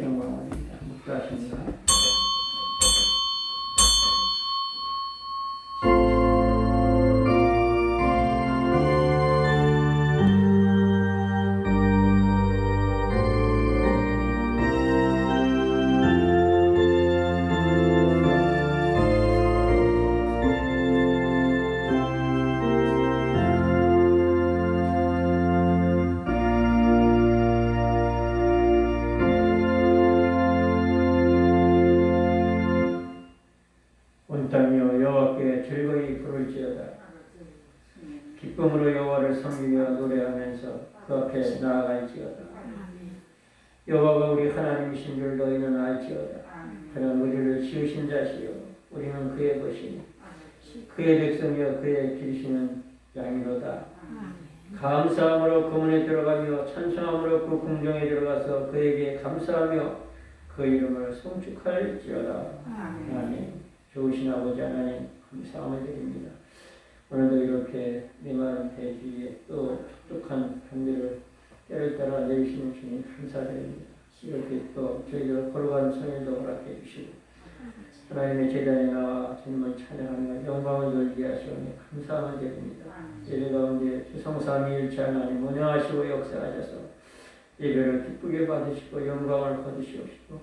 영광입니다. 묵주하십니다. 온땅이여 여호와께 즐거이 부를지어다. 기쁨으로 여호와를 섬기며 노래하면서 그 앞에 나아갈지어다. 여호와가 우리 하나님이신 줄 너희는 알지어다. 그는 우리를 지으신 자시요 우리는 그의 것이니 그의 백성이여 그의 기르시는 양이로다. 감사함으로 그 문에 들어가며 찬송함으로 그 궁정에 들어가서 그에게 감사하며 그 이름을 송축할지어다. 아멘. 좋으신 아버지 하나님 감사함을 드립니다. 오늘도 이렇게 메마른 배 뒤에 또 촉촉한 담배를 때를 따라 내리시는 주님 감사드립니다. 이렇게 또 저희들 걸어가는 성일도 허락해 주시고 하나님의 제단에 나와 주님을 찬양하며 영광을 돌리게 하시오니 감사함을 드립니다. 예배 가운데 주성삼위일체 하나님 운행하시고 역사하셔서 예배를 기쁘게 받으시고 영광을 거두시옵시고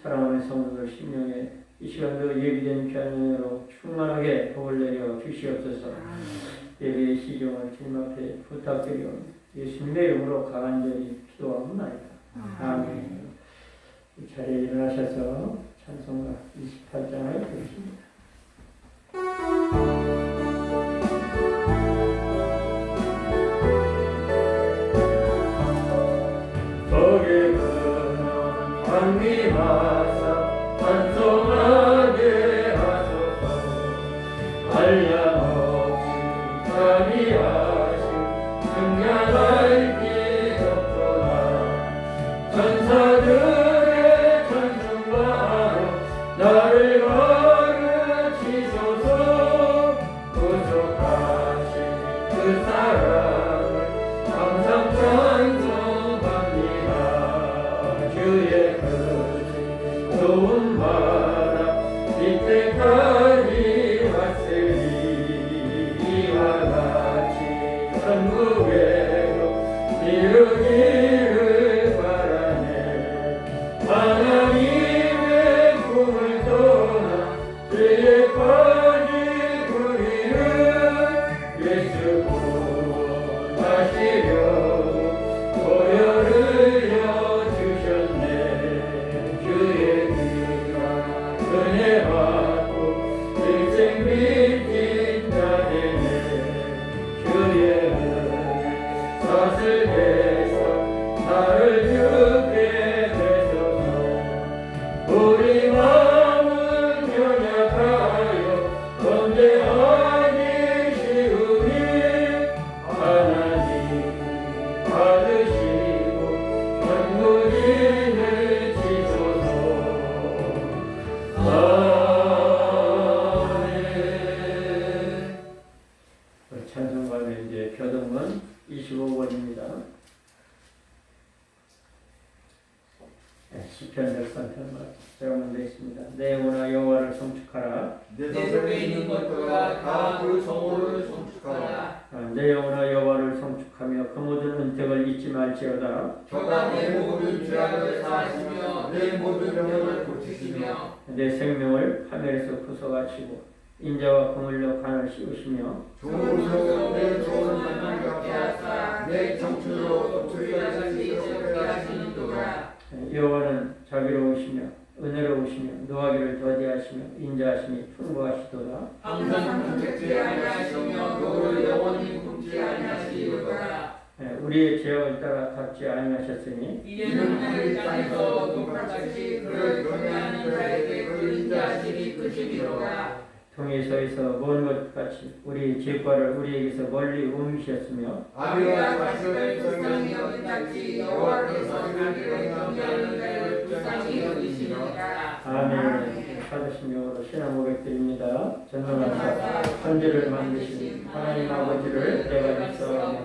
사랑하는 성도들 심령에 이 시간도 예비된 귀한 은혜로 충만하게 복을 내려 주시옵소서. 예배의 시종을 주님 앞에 부탁드리오니 예수님의 이름으로 간절히 기도하옵나이다. 아멘. 이 자리에 일어나셔서 찬송가 28장을 드리십니다. 거기 그는 광미하사 찬송하게 하소서. 한량없이 자비하신 승리할 길 없도다. 천사들의 찬송가로 나를 가르치소서. 부족하신 그 사랑을 항상 찬송합니다. 주의 크신 도움받아 이때까지 왔으니 이와 같이 천국에로 이루기를 바라네. 하나님의 꿈을 떠나 죄에 빠진 우리를 예수 구원하시려고 보혈을 주셨네. 주의 은혜 받고 일생 믿긴 자 되네. 주의 은혜 사슬돼서 나를 죽게 되소서. 우리 마음은 연약하여 범죄하기 쉬우니 하나님 받으시고 전부인을 지소서. 찬송가는 이제 교동문 25번입니다. 시편 103편 제가 되어 있습니다. 내 영혼아 여호와를 송축하라. 내 속에 있는 것들과 다 그 정오를 송축하라. 내 영혼아 여호와를 송축하며 그 모든 은택을 잊지 말지어다. 저가 내 모든 죄악을 사하시며 내 모든 병을 고치시며 내 생명을 하늘에서 부숴가시고 인자와 긍휼로 관을 씌우시며 좋은 소원 내 좋은 만남 갖게 하사 내 청춘으로 도출이하시 새롭게 하시니도다. 여호와는 자비로우시며 은혜로우시며 노하기를 더디하시며 인자하시니 풍부하시도다. 항상 궁책지 아니하시며 너를 영원히 굶지 아니하시리로다. 우리의 죄악을 따라 갚지 아니하셨으니 이는 하늘 땅에서 눈같이 그를 경외하는 자에게 그 인자하심이 크심이로다. 동이 서에서 먼 것 같이 우리 죄과를 우리에게서 멀리 옮기셨으며 아비와 자식을 불쌍히 여기같이 여호와께서 자기를 경외하는 자를 불쌍히 여기시니라. 아멘. 받으신 명으로 신앙 고백드립니다. 전능하사 천지를 만드신 하나님 아버지를 내가 믿사오며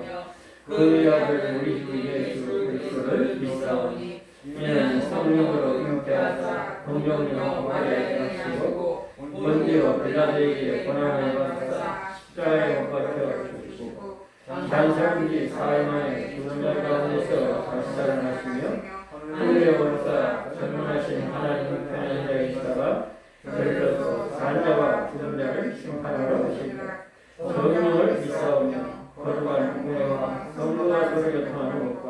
그 아들 우리 주 예수 그리스도를 믿사오니 이는 성령으로 잉태하사 동정녀 마리아에게 하시고 본디오 빌라도에게 고난을 받으사 십자가에 못 박혀 죽으시고 장사한지 사흘 만에 죽은 자 가운데서 다시 살아나시며 하늘에 올라 전능하신 하나님 편에 계시다가 별로서 산 자와 죽은 자를 심판하러 오시리라. 성령을 믿사오며 거룩한 공회와 성도가 서로 교통하는 것과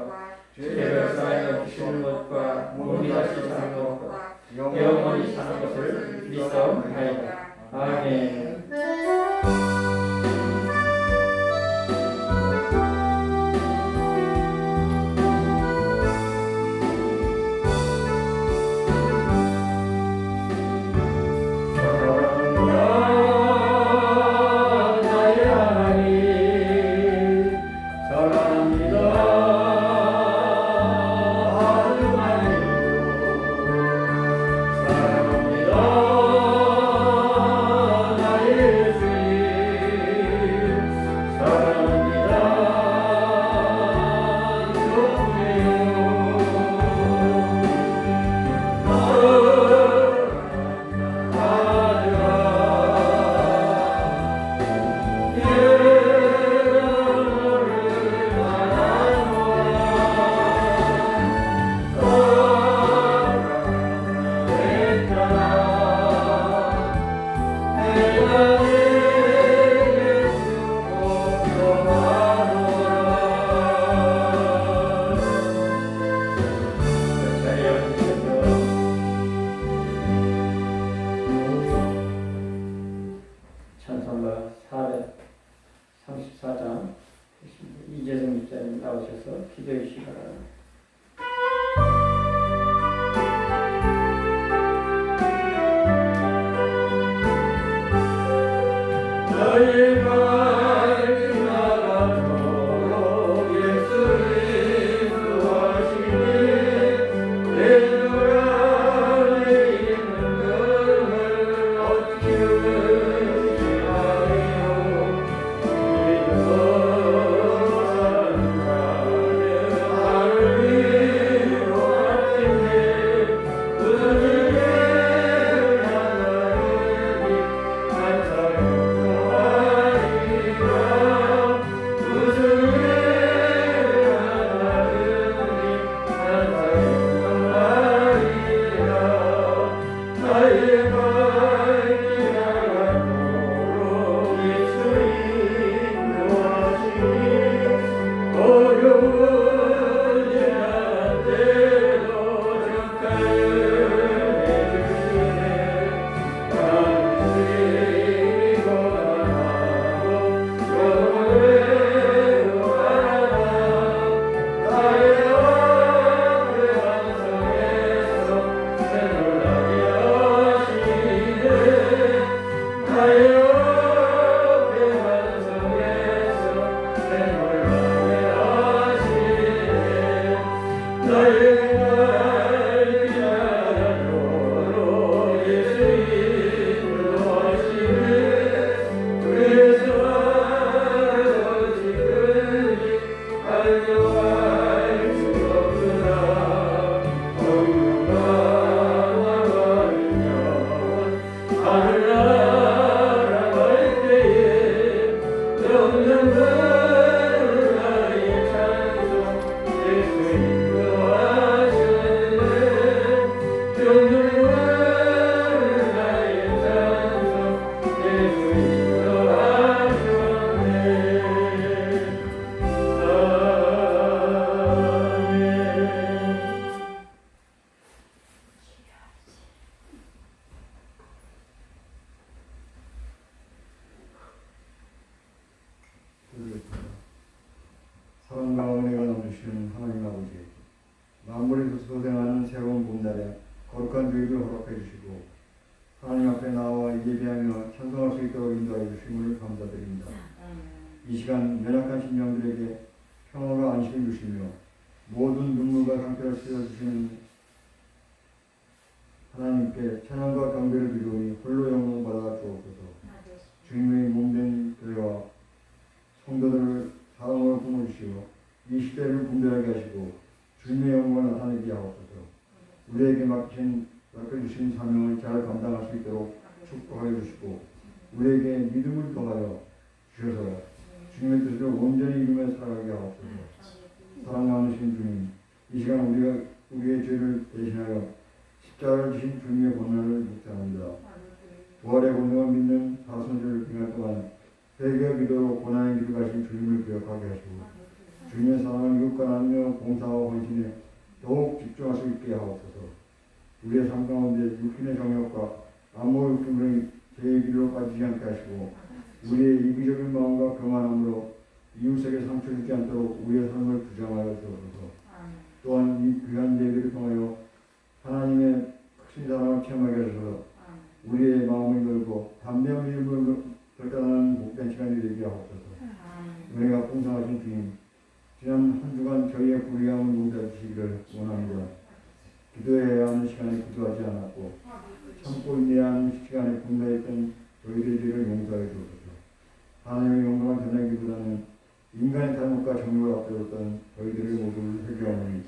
죄를 사하여 주시는 것과 몸이 다시 사는 것과 영원히 사는 것을 믿사옵나이다. 아멘. 찬송가 434장 이재성 목사님 나오셔서 기도해 주시기 바랍니다. 사랑과 은혜가 넘치시는 하나님 아버지, 만물이 소생하는 새로운 봄날에 거룩한 주일을 허락해 주시고 하나님 앞에 나와 예배하며 찬송할 수 있도록 인도하여 주심을 감사드립니다. 이 시간 연약한 심령들에게 평화와 안식을 주시며 모든 눈물과 상처를 씻어주시는 하나님께 찬양과 경배를 드리오니 홀로 영광 받아 주옵소서. 주님의 몸된 교회와 성도들을 사랑으로 품어주시고 이 시대를 분별하게 하시고 주님의 영광을 나타내게 하옵소서. 우리에게 맡겨주신 사명을 잘 감당할 수 있도록 축복하여 주시고 우리에게 믿음을 더하여 주셔서 주님의 뜻을 온전히 이루며 살아가게 하옵소서. 사랑 많으신 주님, 이 시간 우리의 죄를 대신하여 십자가를 지신 주님의 권한을 묵상합니다. 부활의 권능을 믿는 사순절을 기간 동안 회개와 기도로 고난의 길을 가신 주님을 기억하게 하시고 주님의 사랑을 이웃과 나누며 봉사와 헌신에 더욱 집중할 수 있게 하옵소서. 우리의 삶 가운데 육신의 정욕과 암호 욕심을 제 길로 빠지지 않게 하시고 우리의 이기적인 마음과 교만함으로 이웃에게 상처 주지 않도록 우리의 삶을 부정하여 주옵소서. 또한 이 귀한 예배를 통하여 하나님의 크신 사랑을 체험하게 하셔서 우리의 마음을 열고 담대한 믿음을 결단하는 복된 시간이 되게 하옵소서. 은혜가 풍성하신 주님, 지난 한 주간 저희의 불의함을 용서해 주시기를 원합니다. 기도해야 하는 시간에 기도하지 않았고 참고 인내해야 하는 시간에 분노했던 저희들의 죄를 용서해 주옵소서. 하나님의 영광을 전하기보다는 인간의 잘못과 정욕을 앞세웠던 저희들의 모두를 회개하오니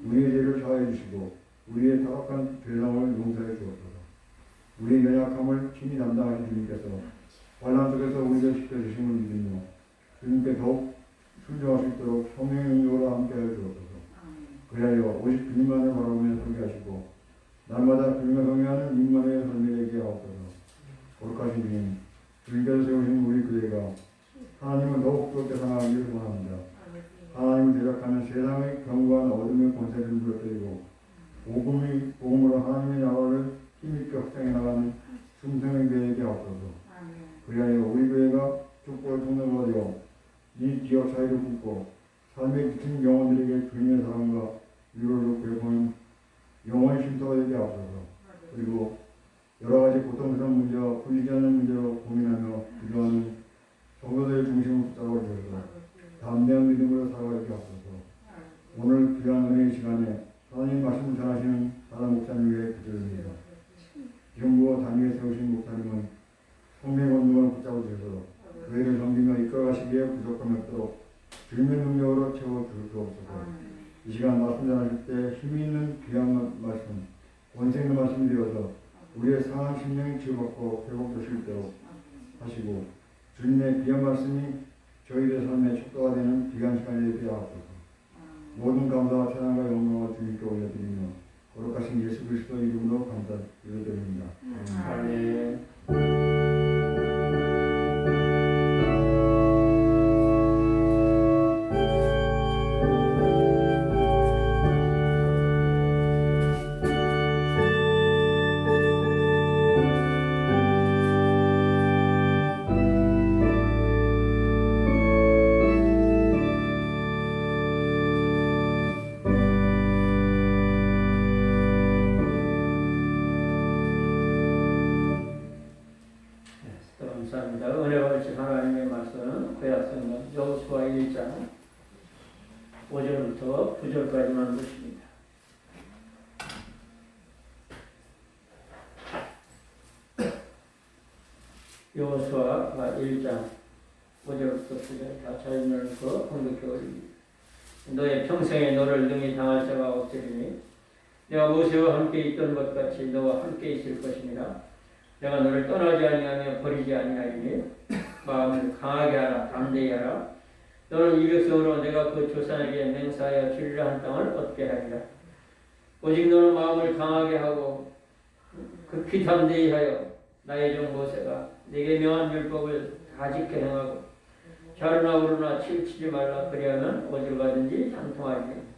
우리의 죄를 사하여 주시고 우리의 타락한 죄성을 용서해 주옵소서. 우리의 연약함을 친히 담당하신 주님께서 환난 속에서 우리를 지켜주심을 믿으며 주님께 더욱 순종할 수 있도록 성령의 능력으로 함께하여 주옵소서. 그리하여 오직 주님만을 바라보며 살게 하시고 날마다 주님을 경외하는 인간의 삶이 되게 하옵소서. 거룩하신 주님, 주님께서 세우신 우리 교회가 하나님을 더욱 부럽게 사랑하기를 원합니다. 하나님을 대적하는 세상의 견고한 어둠의 권세를 무너뜨리고 복음으로 하나님의 나라를 힘있게 확장해 나가는 순성의 교회에게 하옵소서. 그리하여 우리 교회가 축복의 통로가 되어 이 지역 사회를 품고 삶에 지친 영혼들에게 주님의 사랑과 위로를 베푸는 영원히 심터가 되게 하옵소서. 그리고 여러 가지 고통스러운 문제와 풀리지 않는 문제로 고민하며 기도하는 성도들의 중심을 붙잡아 주셔서 담대한 믿음으로 살아가게 하옵소서. 오늘 귀한 은혜의 시간에 하나님 말씀을 전하시는 사람 목사님에게 기도드립니다. 지금부와 단위에 세우신 목사님은 성령의 권능을 붙잡아 주셔서 교회를 섬기며 이끌어가시기에 부족함이 없도록 주님의 능력으로 채워주옵소서. 이 시간 말씀 전하실 때 힘이 있는 귀한 말씀, 권세 있는 말씀이 되어서 우리의 상한 심령이 치유받고 회복될 수 있도록 하시고 주님의 귀한 말씀이 저희들의 삶에 축도가 되는 귀한 시간이 되게 하옵소서. 모든 감사와 찬양과 영광을 주님께 올려드리며 거룩하신 예수 그리스도 이름으로 감사드립니다. 아멘. 감사합니다. 은혜와 같이 하나님의 말씀은 구약성경 여호수아 1장 5절부터 9절까지만 보십니다. 여호수아 1장 5절부터 9절 다 잘 읽어놓고 공격해 올립니다. 너의 평생에 너를 능히 당할 자가 없으리니 내가 모세와 함께 있던 것 같이 너와 함께 있을 것이니라. 내가 너를 떠나지 아니하며 버리지 아니하리니 마음을 강하게 하라. 담대히 하라. 너는 이 백성으로 내가 그 조상에게 맹세하여 주리라 한 땅을 얻게 하리라. 오직 너는 마음을 강하게 하고 극히 담대히 하여 나의 종 모세가 네게 명한 율법을 다 지켜 행하고 좌로나 우로나 치우치지 말라. 그리하면 어디로 가든지 형통하리니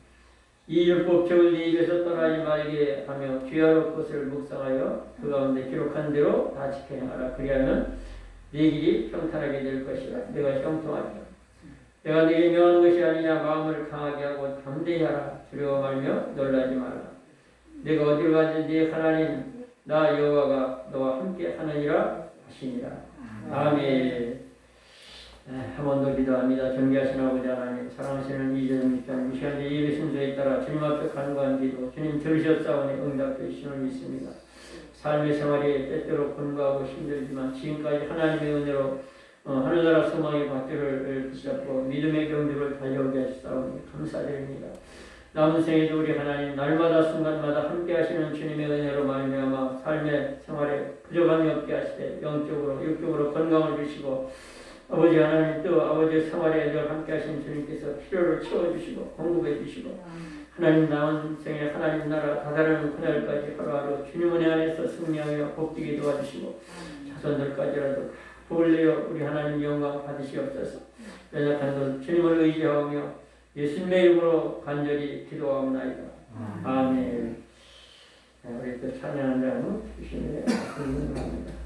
이 율법책을 네 입에서 떠나지 말게 하며 주야로 것을 묵상하여 그 가운데 기록한 대로 다 지켜 행하라. 그리하면 네 길이 평탄하게 될 것이라. 내가 형통하리라. 내가 네게 명한 것이 아니냐. 마음을 강하게 하고 담대히 하라. 두려워 말며 놀라지 말라. 내가 어디로 가든지 하나님 나 여호와가 너와 함께 하느니라 하시니라. 아멘. 한 번 더 기도합니다. 존귀하신 아버지 하나님, 사랑하시는 이재정 집사님, 이 시간 예배 순서에 따라 주님 앞에 간구한 기도 주님 들으셨사오니 응답해 주심을 믿습니다. 삶의 생활이 때때로 권고하고 힘들지만 지금까지 하나님의 은혜로 하늘나라 소망의 밧줄을 붙잡고 믿음의 경주를 달려오게 하시사오니 감사드립니다. 남은 생에도 우리 하나님 날마다 순간마다 함께 하시는 주님의 은혜로 말미암아 삶의 생활에 부족함이 없게 하시되 영적으로 육적으로 건강을 주시고 아버지 하나님 또 아버지의 생활에 늘 함께 하신 주님께서 필요를 채워주시고 공급해 주시고 하나님 남은 생에 하나님 나라 다다르는 그날까지 하루하루 주님 은혜 안에서 승리하며 복되게 도와주시고 자손들까지라도 복을 내어 우리 하나님 영광 받으시옵소서. 연약한 것 주님을 의지하며 예수님의 이름으로 간절히 기도하옵나이다. 아멘. 우리 또 찬양한 자는 주시면 감사합니다.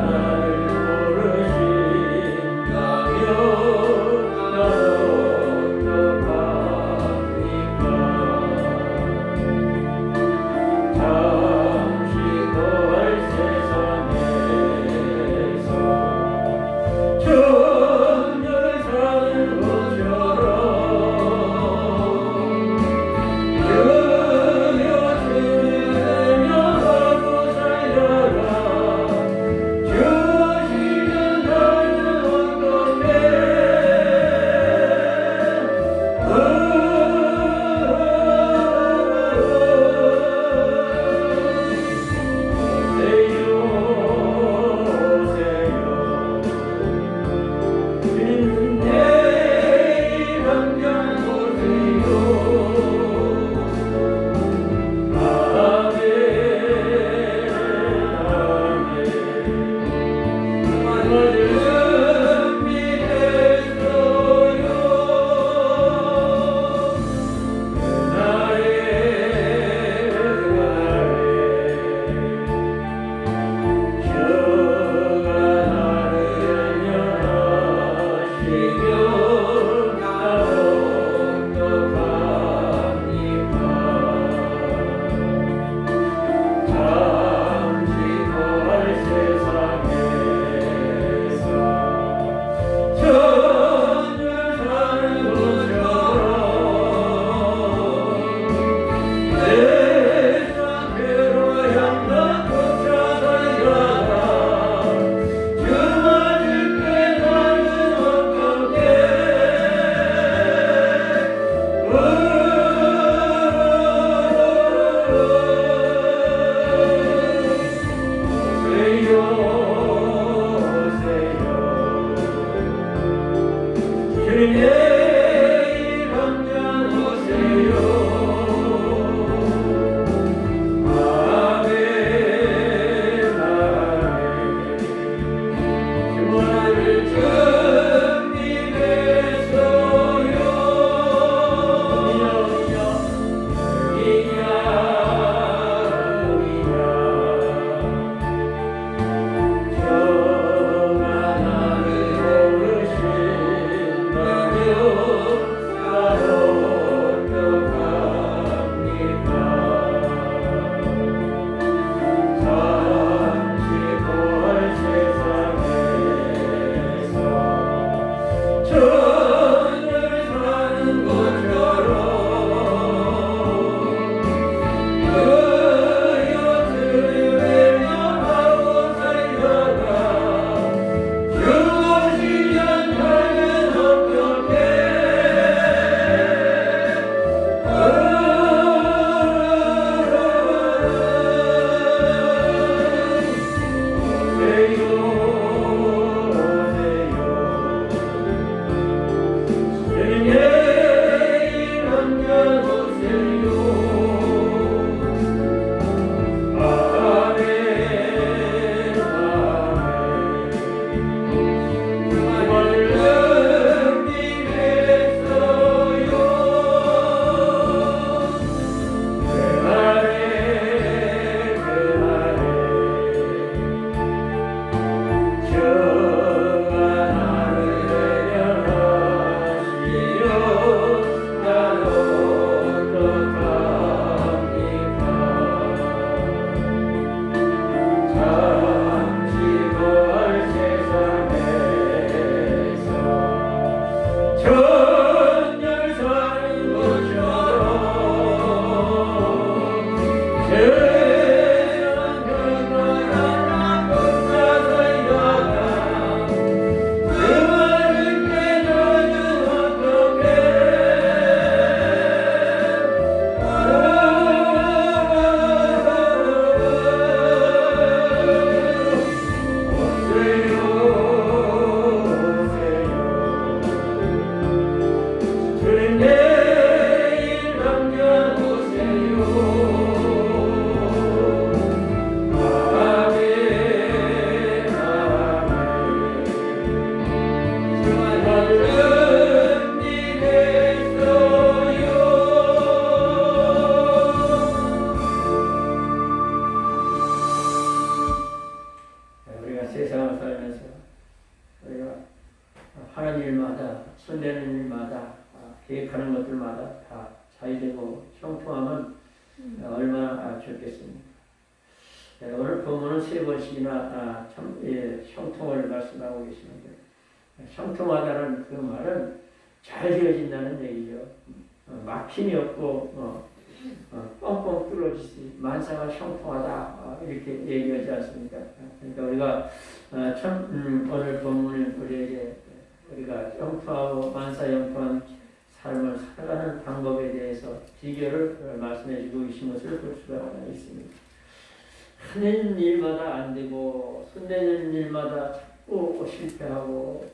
나를 모르신다면 나도 하는 일마다, 손대는 일마다, 계획하는 것들마다 다 잘되고 형통하면 얼마나 좋겠습니까? 오늘 본문은 세 번씩이나 형통을 말씀하고 계시는데, 형통하다는 그 말은 잘 되어진다는 얘기죠. 막힘이 없고 뻥뻥 뚫어지지, 만사가 형통하다 이렇게 얘기하지 않습니까? 그러니까 우리가 오늘 본문은 우리가 형통하고 만사 형통한 삶을 살아가는 방법에 대해서 비결을 말씀해주고 계신 것을 볼 수가 있습니다. 하는 일마다 안 되고 손대는 일마다 자꾸 실패하고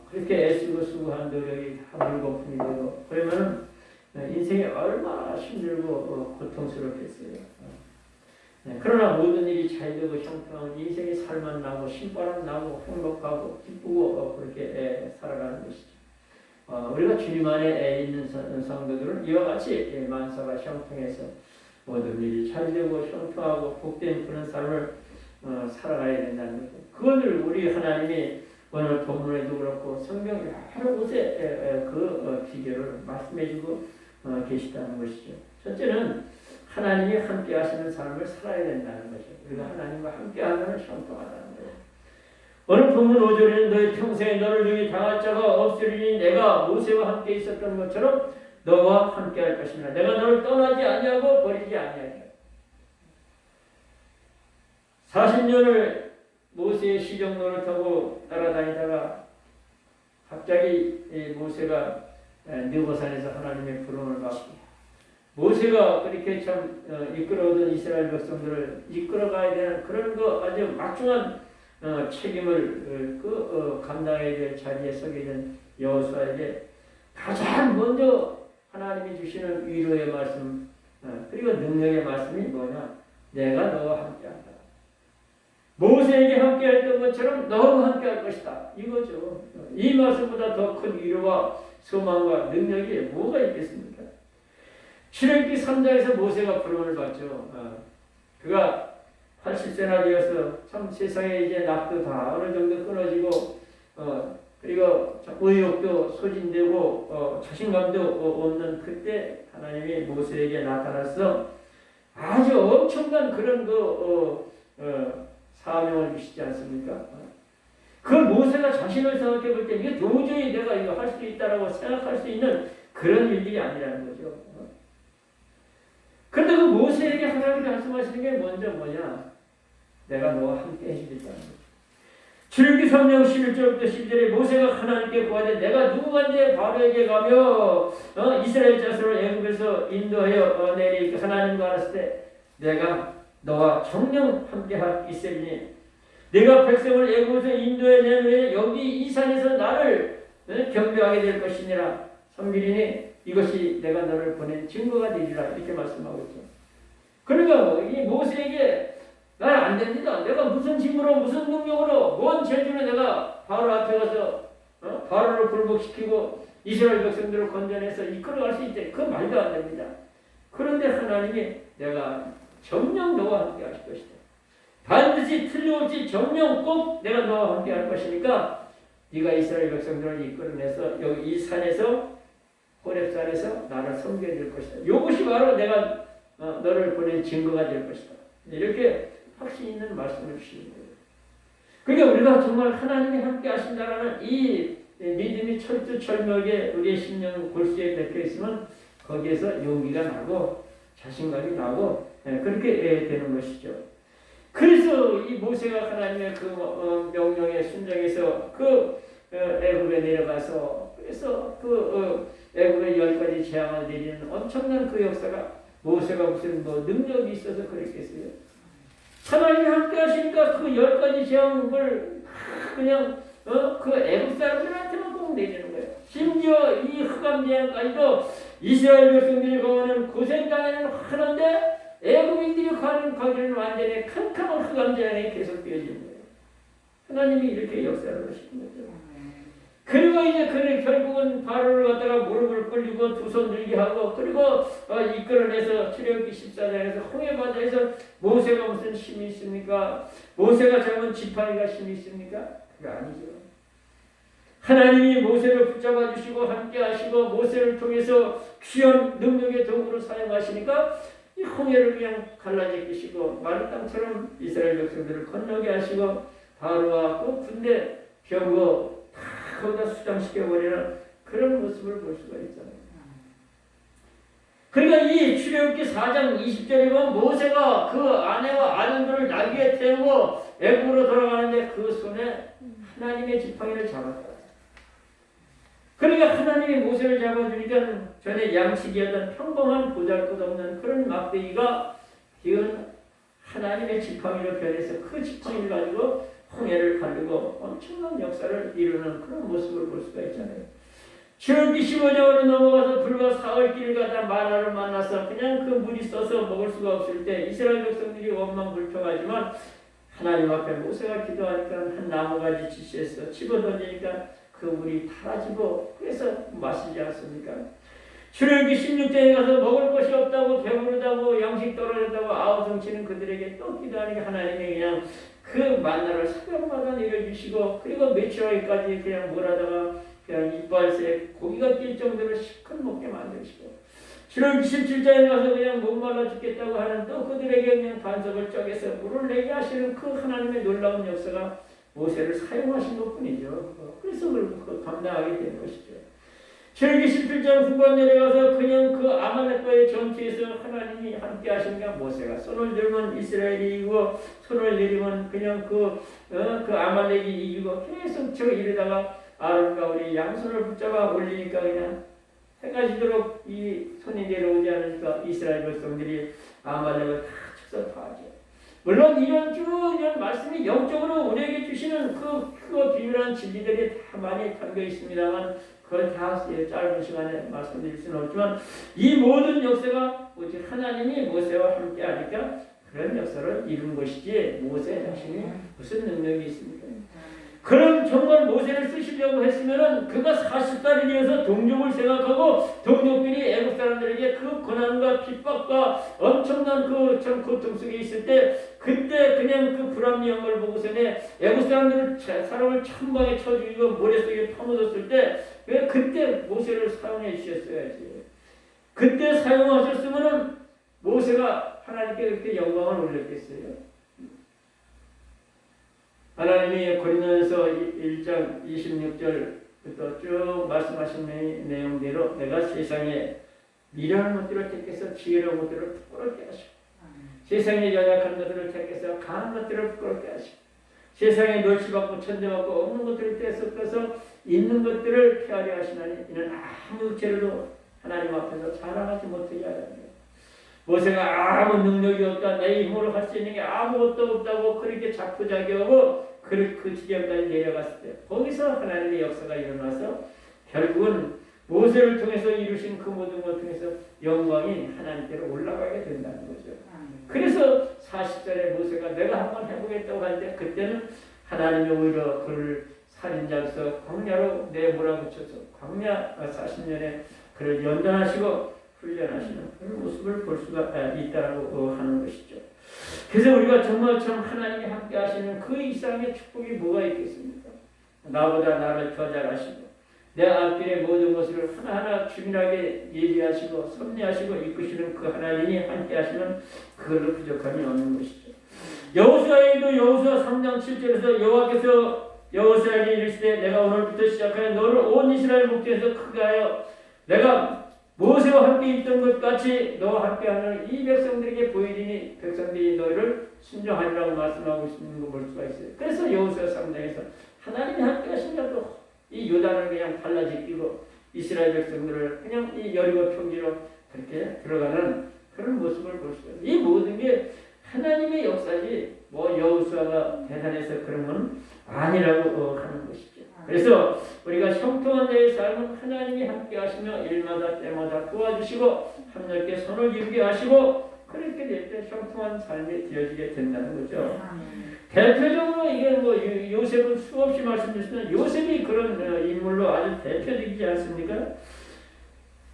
그렇게 애쓰고 수고한 노력이 다 물거품이 되고 그러면은 인생이 얼마나 힘들고 고통스럽겠어요. 그러나 모든 일이 잘 되고 형통한 인생의 삶만 나고 신바람 나고 행복하고 기쁘고 그렇게 살아가는 것이죠. 우리가 주님 안에 있는 성도들은 이와 같이 만사가 형통해서 모든 일이 잘 되고 형통하고 복된 그런 삶을 살아가야 된다는 거죠. 그것을 우리 하나님이 오늘 본문에도 그렇고 성경 여러 곳에 그 비결을 말씀해주고 계시다는 것이죠. 첫째는 하나님이 함께 하시는 삶을 살아야 된다는 거죠. 우리가 하나님과 함께 하면 형통하다는 거예요. 오늘 본문 5절에는 너희 평생에 너를 등에 당할 자가 없으리니 내가 모세와 함께 있었던 것처럼 너와 함께 할 것이나 내가 너를 떠나지 아니하고 버리지 아니하리라. 40년을 모세의 시정로를 타고 따라다니다가 갑자기 모세가 느보산에서 하나님의 부름을 받고 모세가 그렇게 참 이끌어오던 이스라엘 백성들을 이끌어가야 되는 그런 거 아주 막중한 책임을 감당해야 될 자리에 서게 된 여호수아에게 가장 먼저 하나님이 주시는 위로의 말씀 그리고 능력의 말씀이 뭐냐? 내가 너와 함께한다. 모세에게 함께했던 것처럼 너와 함께할 것이다. 이거죠. 이 말씀보다 더 큰 위로와 소망과 능력이 뭐가 있겠습니까? 출애굽기 3장에서 모세가 부름을 받죠. 그가 80세나 되어서 참 세상에 이제 낯도 다 어느 정도 끊어지고 그리고 의욕도 소진되고 자신감도 없는 그때 하나님이 모세에게 나타나서 아주 엄청난 그런 사명을 주시지 않습니까? 그 모세가 자신을 생각해 볼 때 이게 도저히 내가 이거 할 수 있다라고 생각할 수 있는 그런 일들이 아니라는 거죠. 그런데 그 모세에게 하나님이 말씀하시는 게 먼저 뭐냐? 내가 너와 함께 해주겠다는 거죠. 출애굽기 3장 11절부터 12절에 모세가 하나님께 구하되 내가 누구간데 바로에게 가며 이스라엘 자손을 애굽에서 인도하여 내리 하나님과 알았을 때 내가 너와 정령 함께 있으리니 내가 백성을 애굽에서 인도해 낸 후에 여기 이 산에서 나를 경배하게 될 것이니라. 섬기리니 이것이 내가 너를 보낸 증거가 되리라. 이렇게 말씀하고 있죠. 그러니까 이 모세에게 나는 안 됩니다. 내가 무슨 힘으로 무슨 능력으로 뭔 재주로 내가 바로 앞에 가서 바로를 굴복시키고 이스라엘 백성들을 건져내서 이끌어갈 수 있대. 그 말도 안 됩니다. 그런데 하나님이 내가 정녕 너와 함께 하실 것이다. 반드시 틀림없이 정녕 꼭 내가 너와 함께 할 것이니까 네가 이스라엘 백성들을 이끌어내서 여기 이 산에서 호렙산에서 나를 섬겨야 될 것이다. 이것이 바로 내가 너를 보낸 증거가 될 것이다. 이렇게 확신 있는 말씀을 주시는 거예요. 그러니까 우리가 정말 하나님이 함께 하신다라는 이 믿음이 철두철미하게 우리의 심령 골수에 박혀 있으면 거기에서 용기가 나고 자신감이 나고 그렇게 되는 것이죠. 그래서 이 모세가 하나님의 그 명령에 순종해서 그 애굽에 내려가서 그래서 그 애굽의 10가지 재앙을 내리는 엄청난 그 역사가 모세가 무슨 능력이 있어서 그랬겠어요. 하나님이 함께 하시니까 그 10가지 재앙을 그냥 그 애굽 사람들한테만 꼭 내리는 거예요. 심지어 이 흑암 재앙까지도 이스라엘 백성들이 거하는 고생당에는 하는데 애굽인들이 가는 거기는 완전히 캄캄한 흑암 재앙이 계속 되어지는 거예요. 하나님이 이렇게 역사를 하시는 거죠. 그리고 이제 결국은 바로를 갖다가 무릎을 꿇리고 두 손 들게 하고 그리고 이끌어내서 출애굽기 14장에서 홍해바다에서 모세가 무슨 힘이 있습니까? 모세가 잡은 지팡이가 힘이 있습니까? 그게 아니죠. 하나님이 모세를 붙잡아 주시고 함께 하시고 모세를 통해서 귀한 능력의 도구로 사용하시니까 이 홍해를 그냥 갈라제끼시고 마른 땅처럼 이스라엘 백성들을 건너게 하시고 바로와 그 군대 병거 다 거기다 수장시켜버리는 그런 모습을 볼 수가 있잖아요. 그러니까 이 출애굽기 4장 20절에 보면 모세가 그 아내와 아들들을 나귀에 태우고 애굽으로 돌아가는데 그 손에 하나님의 지팡이를 잡았다. 그러니까 하나님이 모세를 잡아주니까 전에 양식이었던 평범한 보잘것없는 그런 막대기가 이건 하나님의 지팡이로 변해서 그 지팡이를 가지고 홍해를 가르고 엄청난 역사를 이루는 그런 모습을 볼 수가 있잖아요. 출애굽기 15장으로 넘어가서 불과 사흘 길 가다 마라를 만나서 그냥 그 물이 써서 먹을 수가 없을 때 이스라엘 백성들이 원망불평하지만 하나님 앞에 모세가 기도하니까 한 나무가지 지시해서 집어던지니까 그 물이 타라지고 그래서 마시지 않습니까? 출애굽기 16장에 가서 먹을 것이 없다고 배부르다고 양식 떨어졌다고 아우성치는 그들에게 또 기도하니까 하나님이 그냥 그 만나를 새벽마다 내려주시고 그리고 며칠 후에까지 그냥 물하다가 그냥 이빨새 고기가 낄 정도로 시큰 먹게 만드시고 출애굽기 17장에 가서 그냥 목말라 죽겠다고 하는 또 그들에게 그냥 반석을 쪼개서 물을 내게 하시는 그 하나님의 놀라운 역사가 모세를 사용하신 것뿐이죠. 그래서 그걸 감당하게 된 것이죠. 출애굽기 17장 후반 내려가서 그냥 그 아말렉과의 전투에서 하나님이 함께 하시니까 모세가 손을 들면 이스라엘이 이기고 손을 내리면 그냥 그 아말렉이 이기고 계속 저 이러다가 아론과 우리 양손을 붙잡아 올리니까 그냥 해가 지도록 이 손이 내려오지 않으니까 이스라엘 백성들이 아말렉을 다 쳐서 파하죠. 물론 이런 말씀이 영적으로 우리에게 주시는 그 비밀한 진리들이 다 많이 담겨 있습니다만 그걸 다 짧은 시간에 말씀드릴 수는 없지만 이 모든 역사가 오직 하나님이 모세와 함께 하니까 그런 역사를 이룬 것이지 모세 자신이 무슨 능력이 있습니까? 그럼 정말 모세를 쓰시려고 했으면은 그가 40살이 되어서 동족을 생각하고 동족들이 애국 사람들에게 그 고난과 핍박과 엄청난 그 참 고통 속에 있을 때 그때 그냥 그 불합리한 걸 보고서는 애국 사람들을 사람을 천방에 쳐 죽이고 모래 속에 파묻었을 때 왜 그때 모세를 사용해 주셨어야지. 그때 사용하셨으면은 모세가 하나님께 그렇게 영광을 올렸겠어요. 하나님이 고린도전서 1장 26절부터 쭉 말씀하신 내용대로 내가 세상에 미련한 것들을 택해서 지혜로운 것들을 부끄럽게 하시고 세상에 연약한 것들을 택해서 강한 것들을 부끄럽게 하시고 세상에 멸시받고 천대받고 없는 것들을 떼서 있는 것들을 피하려 하시나니 이는 아무 죄로도 하나님 앞에서 자랑하지 못하게 하랍니다. 모세가 아무 능력이 없다 내 힘으로 할 수 있는 게 아무것도 없다고 그렇게 자포자기하고 그 지경까지 내려갔을 때 거기서 하나님의 역사가 일어나서 결국은 모세를 통해서 이루신 그 모든 것을 통해서 영광이 하나님께로 올라가게 된다는 거죠. 그래서 40절에 모세가 내가 한번 해보겠다고 할 때 그때는 하나님이 오히려 그를 살인자로서 광야로 내몰아붙여서 광야 40년에 그를 연단하시고 훈련하시는 그런 모습을 볼 수가 있다고 하는 것이죠. 그래서 우리가 정말 참 하나님이 함께 하시는 그 이상의 축복이 뭐가 있겠습니까? 나보다 나를 더 잘하시고 내 앞길의 모든 것을 하나하나 주민하게 예비하시고 섭리하시고 이끄시는 그 하나님이 함께 하시면 그걸로 부족함이 없는 것이죠. 여호수아에도 여호수아 3장 7절에서 여호와께서 여호수아에게 이르시되 내가 오늘부터 시작하여 너를 온 이스라엘 목전에서 크게 하여 내가 모세와 함께 있던 것 같이 너와 함께하는 이 백성들에게 보이리니 백성들이 너희를 순종하리라고 말씀하고 있는 거 볼 수가 있어요. 그래서 여호수아 3장에서 하나님이 함께 하신다고 이 요단을 그냥 발라제끼고 이스라엘 백성들을 그냥 이 여리고 평지로 그렇게 들어가는 그런 모습을 볼 수가 있어요. 이 모든 게 하나님의 역사지 뭐 여호수아가 대단해서 그런 건 아니라고 하는 것이죠. 그래서 우리가 형통한 자의 삶은 하나님이 함께 하시며 일마다 때마다 도와주시고 함께 손을 기울게 하시고 그렇게 될 때 형통한 삶이 되어지게 된다는 거죠. 대표적으로 이게 뭐 요셉은 수없이 말씀드렸지만 요셉이 그런 인물로 아주 대표적이지 않습니까?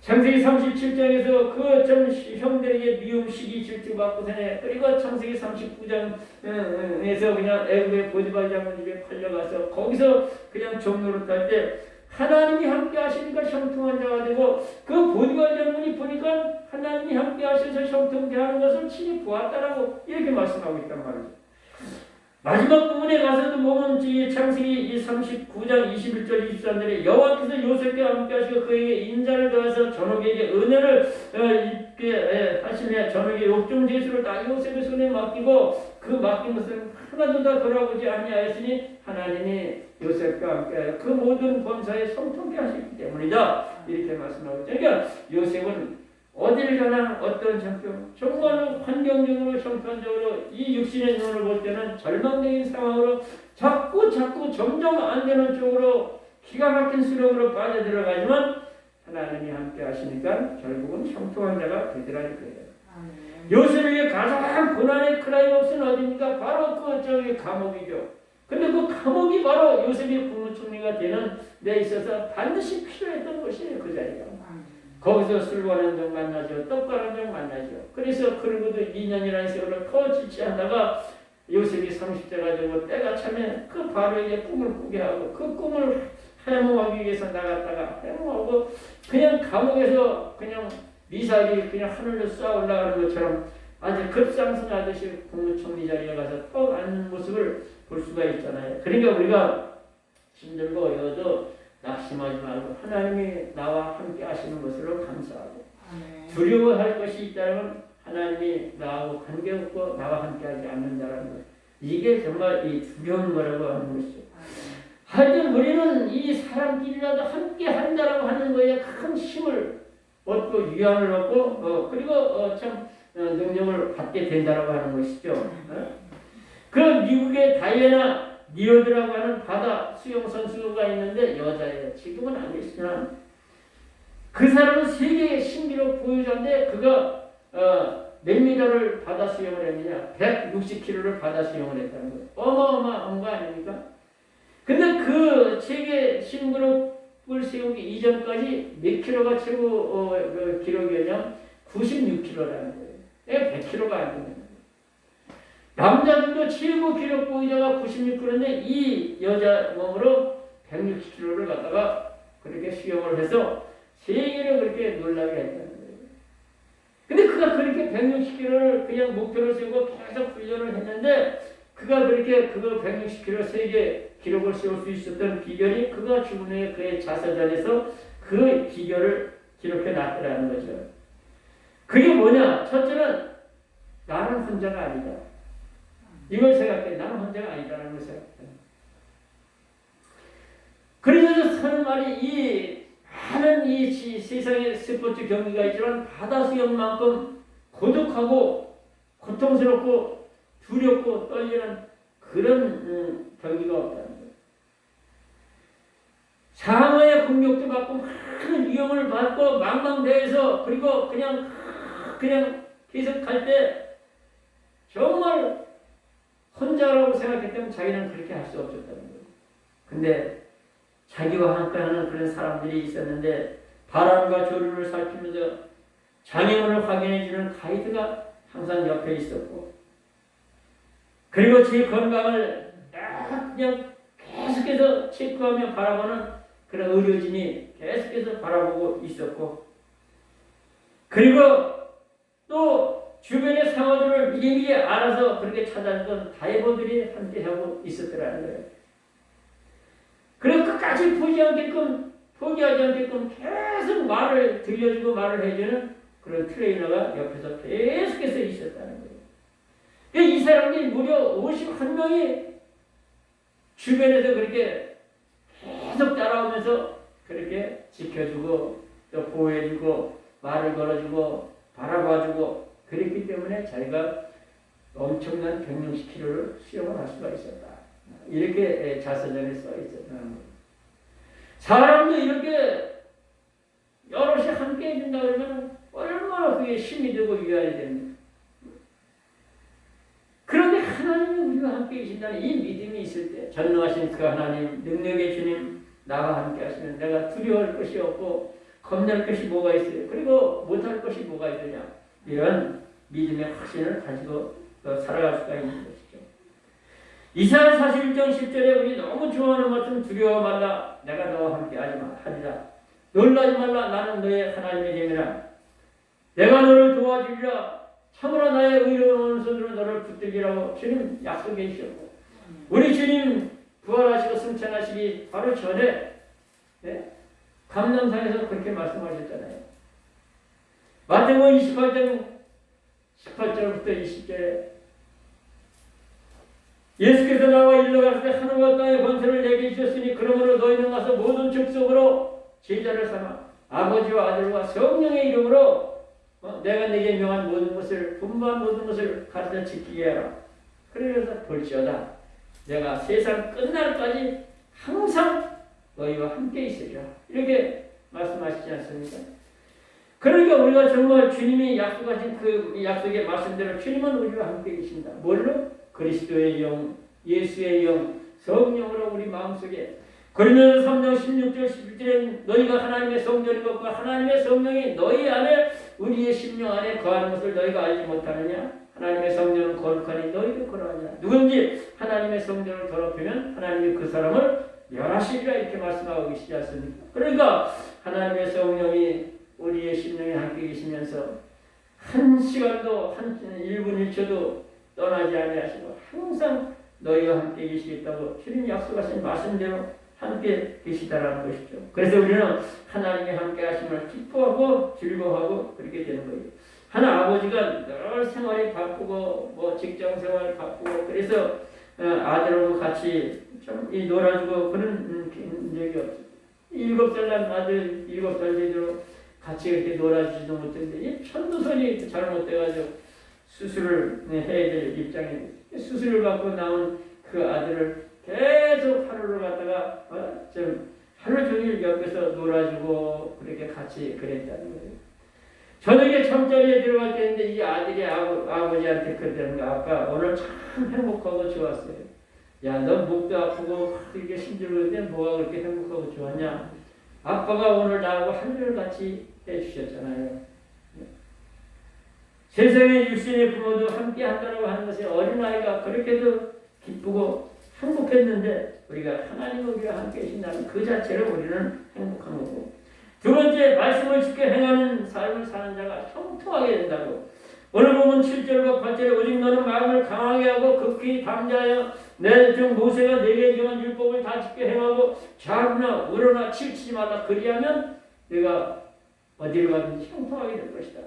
창세기 37장에서 그 전 형들에게 미움, 시기, 질투 받고서네. 그리고 창세기 39장에서 그냥 애굽의 보디발 장군 집에 팔려가서 거기서 그냥 종노릇할 때 하나님이 함께 하시니까 형통한 자가 되고, 그 보디발 장군이 보니까 하나님이 함께 하셔서 형통케 하는 것을 친히 보았다라고 이렇게 말씀하고 있단 말이죠. 마지막 부분에 가서도 보면 창세기 39장 21절 23절에 여호와께서 요셉과 함께 하시고 그에게 인자를 더해서 전옥에게 은혜를 입게 하시며 전옥의 욕종 제수를 다 요셉의 손에 맡기고, 그 맡긴 것은 하나도 다 돌아보지 아니하였으니 하나님이 요셉과 함께 그 모든 범사에 성통케 하셨기 때문이다, 이렇게 말씀하고 있죠. 그러니까 요셉은 어디를 가나 어떤 장점, 정말 환경적으로 형편적으로 이 육신의 눈을 볼 때는 절망적인 상황으로 자꾸 점점 안 되는 쪽으로 기가 막힌 수렁으로 빠져들어가지만 하나님이 함께 하시니까 결국은 형통한 자가 되더라는 거예요. 요셉을 위해 가장 고난의 클라이막스는 어디입니까? 바로 저기 감옥이죠. 근데 그 감옥이 바로 요셉이 국무총리가 되는 데 있어서 반드시 필요했던 것이에요, 그 자리가. 거기서 술과는 종 만나죠. 떡과는 종 만나죠. 그래서 그러고도 2년이라는 세월을 더 지체하다가 요셉이 30세가 되고 때가 차면 그 바로에게 꿈을 꾸게 하고, 그 꿈을 해몽하기 위해서 나갔다가 해몽하고, 그냥 감옥에서 그냥 미사일이 그냥 하늘로 쏘아 올라가는 것처럼 아주 급상승하듯이 국무총리 자리에 가서 떡 앉는 모습을 볼 수가 있잖아요. 그러니까 우리가 힘들고 어려워도 낙심하지 말고 하나님이 나와 함께 하시는 것으로 감사하고, 두려워할 것이 있다면 하나님이 나하고 관계없고 나와 함께 하지 않는다는 것, 이게 정말 이 두려운 거라고 하는 것이죠. 하여튼 우리는 이 사람끼리라도 함께 한다라고 하는 거에 큰 힘을 얻고 위안을 얻고 그리고 참 능력을 받게 된다라고 하는 것이죠. 그 미국의 다이애나 니어드라고 하는 바다 수영 선수가 있는데 여자예요. 지금은 안 계시지만 그 사람은 세계의 신기록 보유자인데 그가 몇 미터를 바다 수영을 했느냐? 160km를 바다 수영을 했다는 거예요. 어마어마한 거 아닙니까? 근데 그 세계 신기록을 세우기 이전까지 몇 킬로가 최고 기록이었냐? 96km라는 거예요. 100km가 안 되는 거예요. 남자들도 최고 기록 보유자가 96kg인데 이 여자 몸으로 160kg를 갖다가 그렇게 수영을 해서 세계를 그렇게 놀라게 했다는 거예요. 근데 그가 그렇게 160kg를 그냥 목표를 세우고 계속 훈련을 했는데, 그가 그렇게 그거 160kg 세계 기록을 세울 수 있었던 비결이 그가 죽은 후에 그의 자서전에서 그 비결을 기록해 놨더라는 거죠. 그게 뭐냐? 첫째는 나는 혼자가 아니다. 이걸 생각해. 나는 혼자가 아니다라는 걸 생각해. 그래서 사는 말이 이 많은 이 세상에 스포츠 경기가 있지만 바다 수영만큼 고독하고 고통스럽고 두렵고 떨리는 그런 경기가 없다는 거예요. 상어의 공격도 받고 많은 위험을 받고 망망대해서 그리고 그냥 계속 갈 때 정말 혼자라고 생각했다면 자기는 그렇게 할 수 없었다는 거예요. 근데 자기와 함께하는 그런 사람들이 있었는데 바람과 조류를 살피면서 장애물을 확인해주는 가이드가 항상 옆에 있었고, 그리고 제 건강을 그냥 계속해서 체크하며 바라보는 그런 의료진이 계속해서 바라보고 있었고, 그리고 또 주변의 상황들을 미리미리 알아서 그렇게 찾아주던 다이버들이 함께하고 있었더라는 거예요. 그래서 끝까지 포기하지 않게끔 계속 말을 들려주고 말을 해주는 그런 트레이너가 옆에서 계속해서 있었다는 거예요. 이 사람들이 무려 51명이 주변에서 그렇게 계속 따라오면서 그렇게 지켜주고 또 보호해주고 말을 걸어주고 바라봐주고 그랬기 때문에 자기가 엄청난 160km를 수영을 할 수가 있었다. 이렇게 자서전에 써 있었다는 거예요. 사람도 이렇게 여럿이 함께 해준다 그러면 얼마나 그게 힘이 되고 위안이 됩니까? 그런데 하나님이 우리와 함께 계신다는 이 믿음이 있을 때, 전능하신 그 하나님, 능력의 주님, 나와 함께 하시면 내가 두려워할 것이 없고 겁낼 것이 뭐가 있어요? 그리고 못할 것이 뭐가 있느냐? 이런 믿음의 확신을 가지고 살아갈 수가 있는 것이죠. 이사야 41장 10절에 우리 너무 좋아하는 말씀, 두려워 말라 내가 너와 함께 하리라. 놀라지 말라 나는 너의 하나님이 됨이라. 내가 너를 도와주리라. 참으로 나의 의로운 손으로 너를 붙들리라고 주님 약속해 주셨고, 우리 주님 부활하시고 승천하시기 바로 전에 감람산에서 그렇게 말씀하셨잖아요. 마태복음 28장 18절부터 20절에 예수께서 나와 일러 가시되 하늘과 땅의 권세를 내게 주셨으니 그러므로 너희는 가서 모든 족속으로 제자를 삼아 아버지와 아들과 성령의 이름으로 내가 네게 명한 모든 것을 분부한 모든 것을 가르쳐 지키게 하라. 그러면서 볼지어다 내가 세상 끝날까지 항상 너희와 함께 있으리라. 이렇게 말씀하시지 않습니까? 그러니까 우리가 정말 주님이 약속하신 그 약속의 말씀대로 주님은 우리와 함께 계신다. 뭘로? 그리스도의 영, 예수의 영, 성령으로 우리 마음속에. 고린도서 3장 16절 17절에 너희가 하나님의 성전인 것과 하나님의 성령이 너희 안에 우리의 심령 안에 거하는 것을 너희가 알지 못하느냐? 하나님의 성전은 거룩하니 너희도 거룩하냐? 누군지 하나님의 성전을 더럽히면 하나님이 그 사람을 멸하시리라 이렇게 말씀하고 계시지 않습니까? 그러니까 하나님의 성령이 우리의 심령에 함께 계시면서 한 시간도 한 1분 1초도 떠나지 아니하시고 항상 너희와 함께 계시겠다고 주님 약속하신 말씀대로 함께 계시다라는 것이죠. 그래서 우리는 하나님의 함께 하심을 기뻐하고 즐거워하고 그렇게 되는 거예요. 하나 아버지가 늘 생활이 바쁘고 뭐 직장 생활 바쁘고 그래서 아들하고 같이 좀 놀아주고 그런 적이 없어요. 7살 난 아들 7살 되도록 같이 이렇게 놀아주지도 못했는데 이 천도선이 잘못돼가지고 수술을 해야 될 입장에 수술을 받고 나온 그 아들을 계속 하루를 갖다가 좀 하루 종일 옆에서 놀아주고 그렇게 같이 그랬다는 거예요. 저녁에 잠자리에 들어갈 때인데 이 아들이 아버지한테 그러는 아빠 오늘 참 행복하고 좋았어요. 야, 너 목도 아프고 이렇게 힘들었는데 뭐가 그렇게 행복하고 좋았냐? 아빠가 오늘 나하고 한줄 같이 해주셨잖아요. 세상의 육신의 부모도 함께 한다고 하는 것이 어린아이가 그렇게도 기쁘고 행복했는데 우리가 하나님 우리와 함께 계신다는 그 자체로 우리는 행복한 거고, 두 번째 말씀을 지켜 행하는 삶을 사는 자가 형통하게 된다고. 오늘 보면 7절과 8절에 오직 너는 마음을 강하게 하고 극히 담대하여 내 종 모세가 내게 정한 율법을 다 지켜 행하고 좌우나 우러나 치우치지 말라. 그리하면 내가 어디를 가든지 형통하게 될 것이다.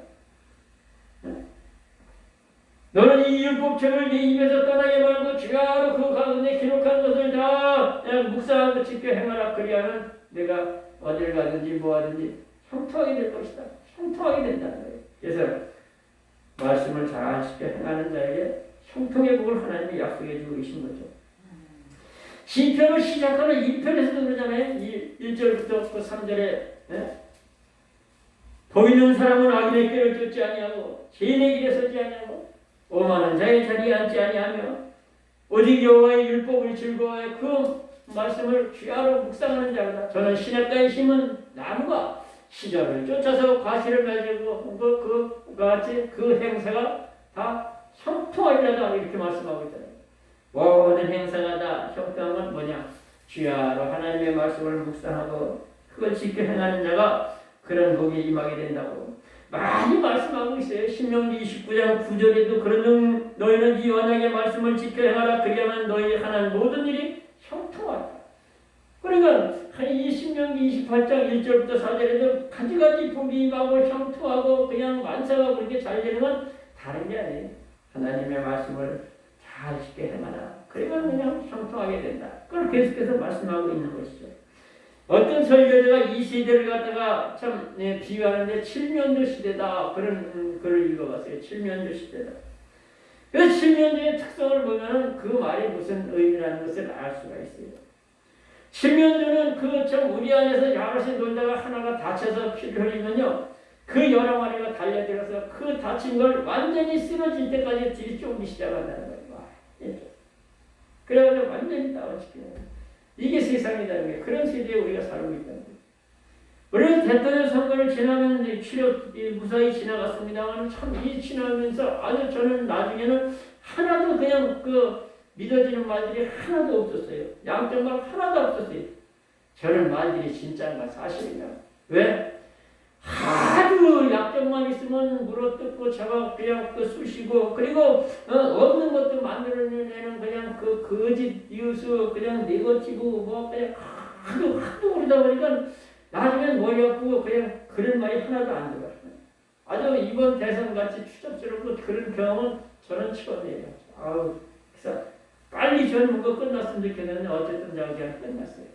너는 이 율법책을 네 입에서 떠나게 말고 주야로 그 가운데 기록한 것을 다 묵상하고 지켜 행하라. 그리하면 내가 어디를 가든지 뭐하든지 형통하게 될 것이다. 형통하게 된다는 거예요. 그래서 말씀을 잘 지켜 행하는 자에게 형통의 복을 하나님이 약속해 주고 계신 거죠. 시편을 시작하는 2편에서도 그러잖아요. 1절부터 3절에 보이는 사람은 악인의 길을 쫓지 아니하고 죄인의 길에 서지 아니하고 오만한 자의 자리에 앉지 아니하며 오직 여호와의 율법을 즐거워해 그 말씀을 주야로 묵상하는 자다. 저는 시냇가에 심은 나무가 시절을 쫓아서 과실을 맺고 그와 같이 그 행사가 다 형통하리라다 이렇게 말씀하고 있잖아요. 모든 행사가 다 형통한 건 뭐냐? 주야로 하나님의 말씀을 묵상하고 그걸 지켜 행하는 자가 그런 복이 임하게 된다고 많이 말씀하고 있어요. 신명기 29장 9절에도 그런 너희는 이 언약의 말씀을 지켜 행하라. 그리하면 너희 하는 모든 일이 형통하다. 그러니까 이 신명기 28장 1절부터 4절에도 가지가지 복이 임하고 형통하고 그냥 만사가 그렇게 잘 되는 건 다른 게 아니에요. 하나님의 말씀을 잘 지켜 행하라. 그러면 그냥 형통하게 된다. 그걸 계속해서 말씀하고 있는 것이죠. 어떤 설교자가 이 시대를 갖다가 참 비유하는데 칠면조 시대다 그런 글을 읽어봤어요. 칠면조 시대다. 그래서 칠면조의 특성을 보면 그 말이 무슨 의미라는 것을 알 수가 있어요. 칠면조는 그 참 우리 안에서 여럿이 놀다가 하나가 다쳐서 피를 흘리면요, 그 여러 마리가 달려들어서 그 다친 걸 완전히 쓰러질 때까지 들이쫓기 시작한다는 거예요. 그래가지고 완전히 따라치기는. 이게 세상이라는 거예요. 그런 세대에 우리가 살고 있다는 거예요. 우리는 대통령 선거를 지나면 무사히 지나갔습니다만 참 이 지나면서 아주 저는 나중에는 하나도 그냥 믿어지는 말들이 하나도 없었어요. 양쪽 말 하나도 없었어요. 저는 말들이 진짜인가 사실인가. 왜? 하도 약점만 있으면 물어뜯고 제가 그냥 쑤시고 그리고 없는 것도 만들어내는 그냥 거짓 뉴스 그냥 네거티브 뭐 그냥 하도 그러다 보니까 나중엔 머리 아프고 그냥 그런 말이 하나도 안 들어요. 아주 이번 대선같이 추접스럽고 그런 경험은 저는 처음이에요. 아우, 그래서 빨리 젊은 거 끝났으면 좋겠는데 어쨌든 그냥 끝났어요.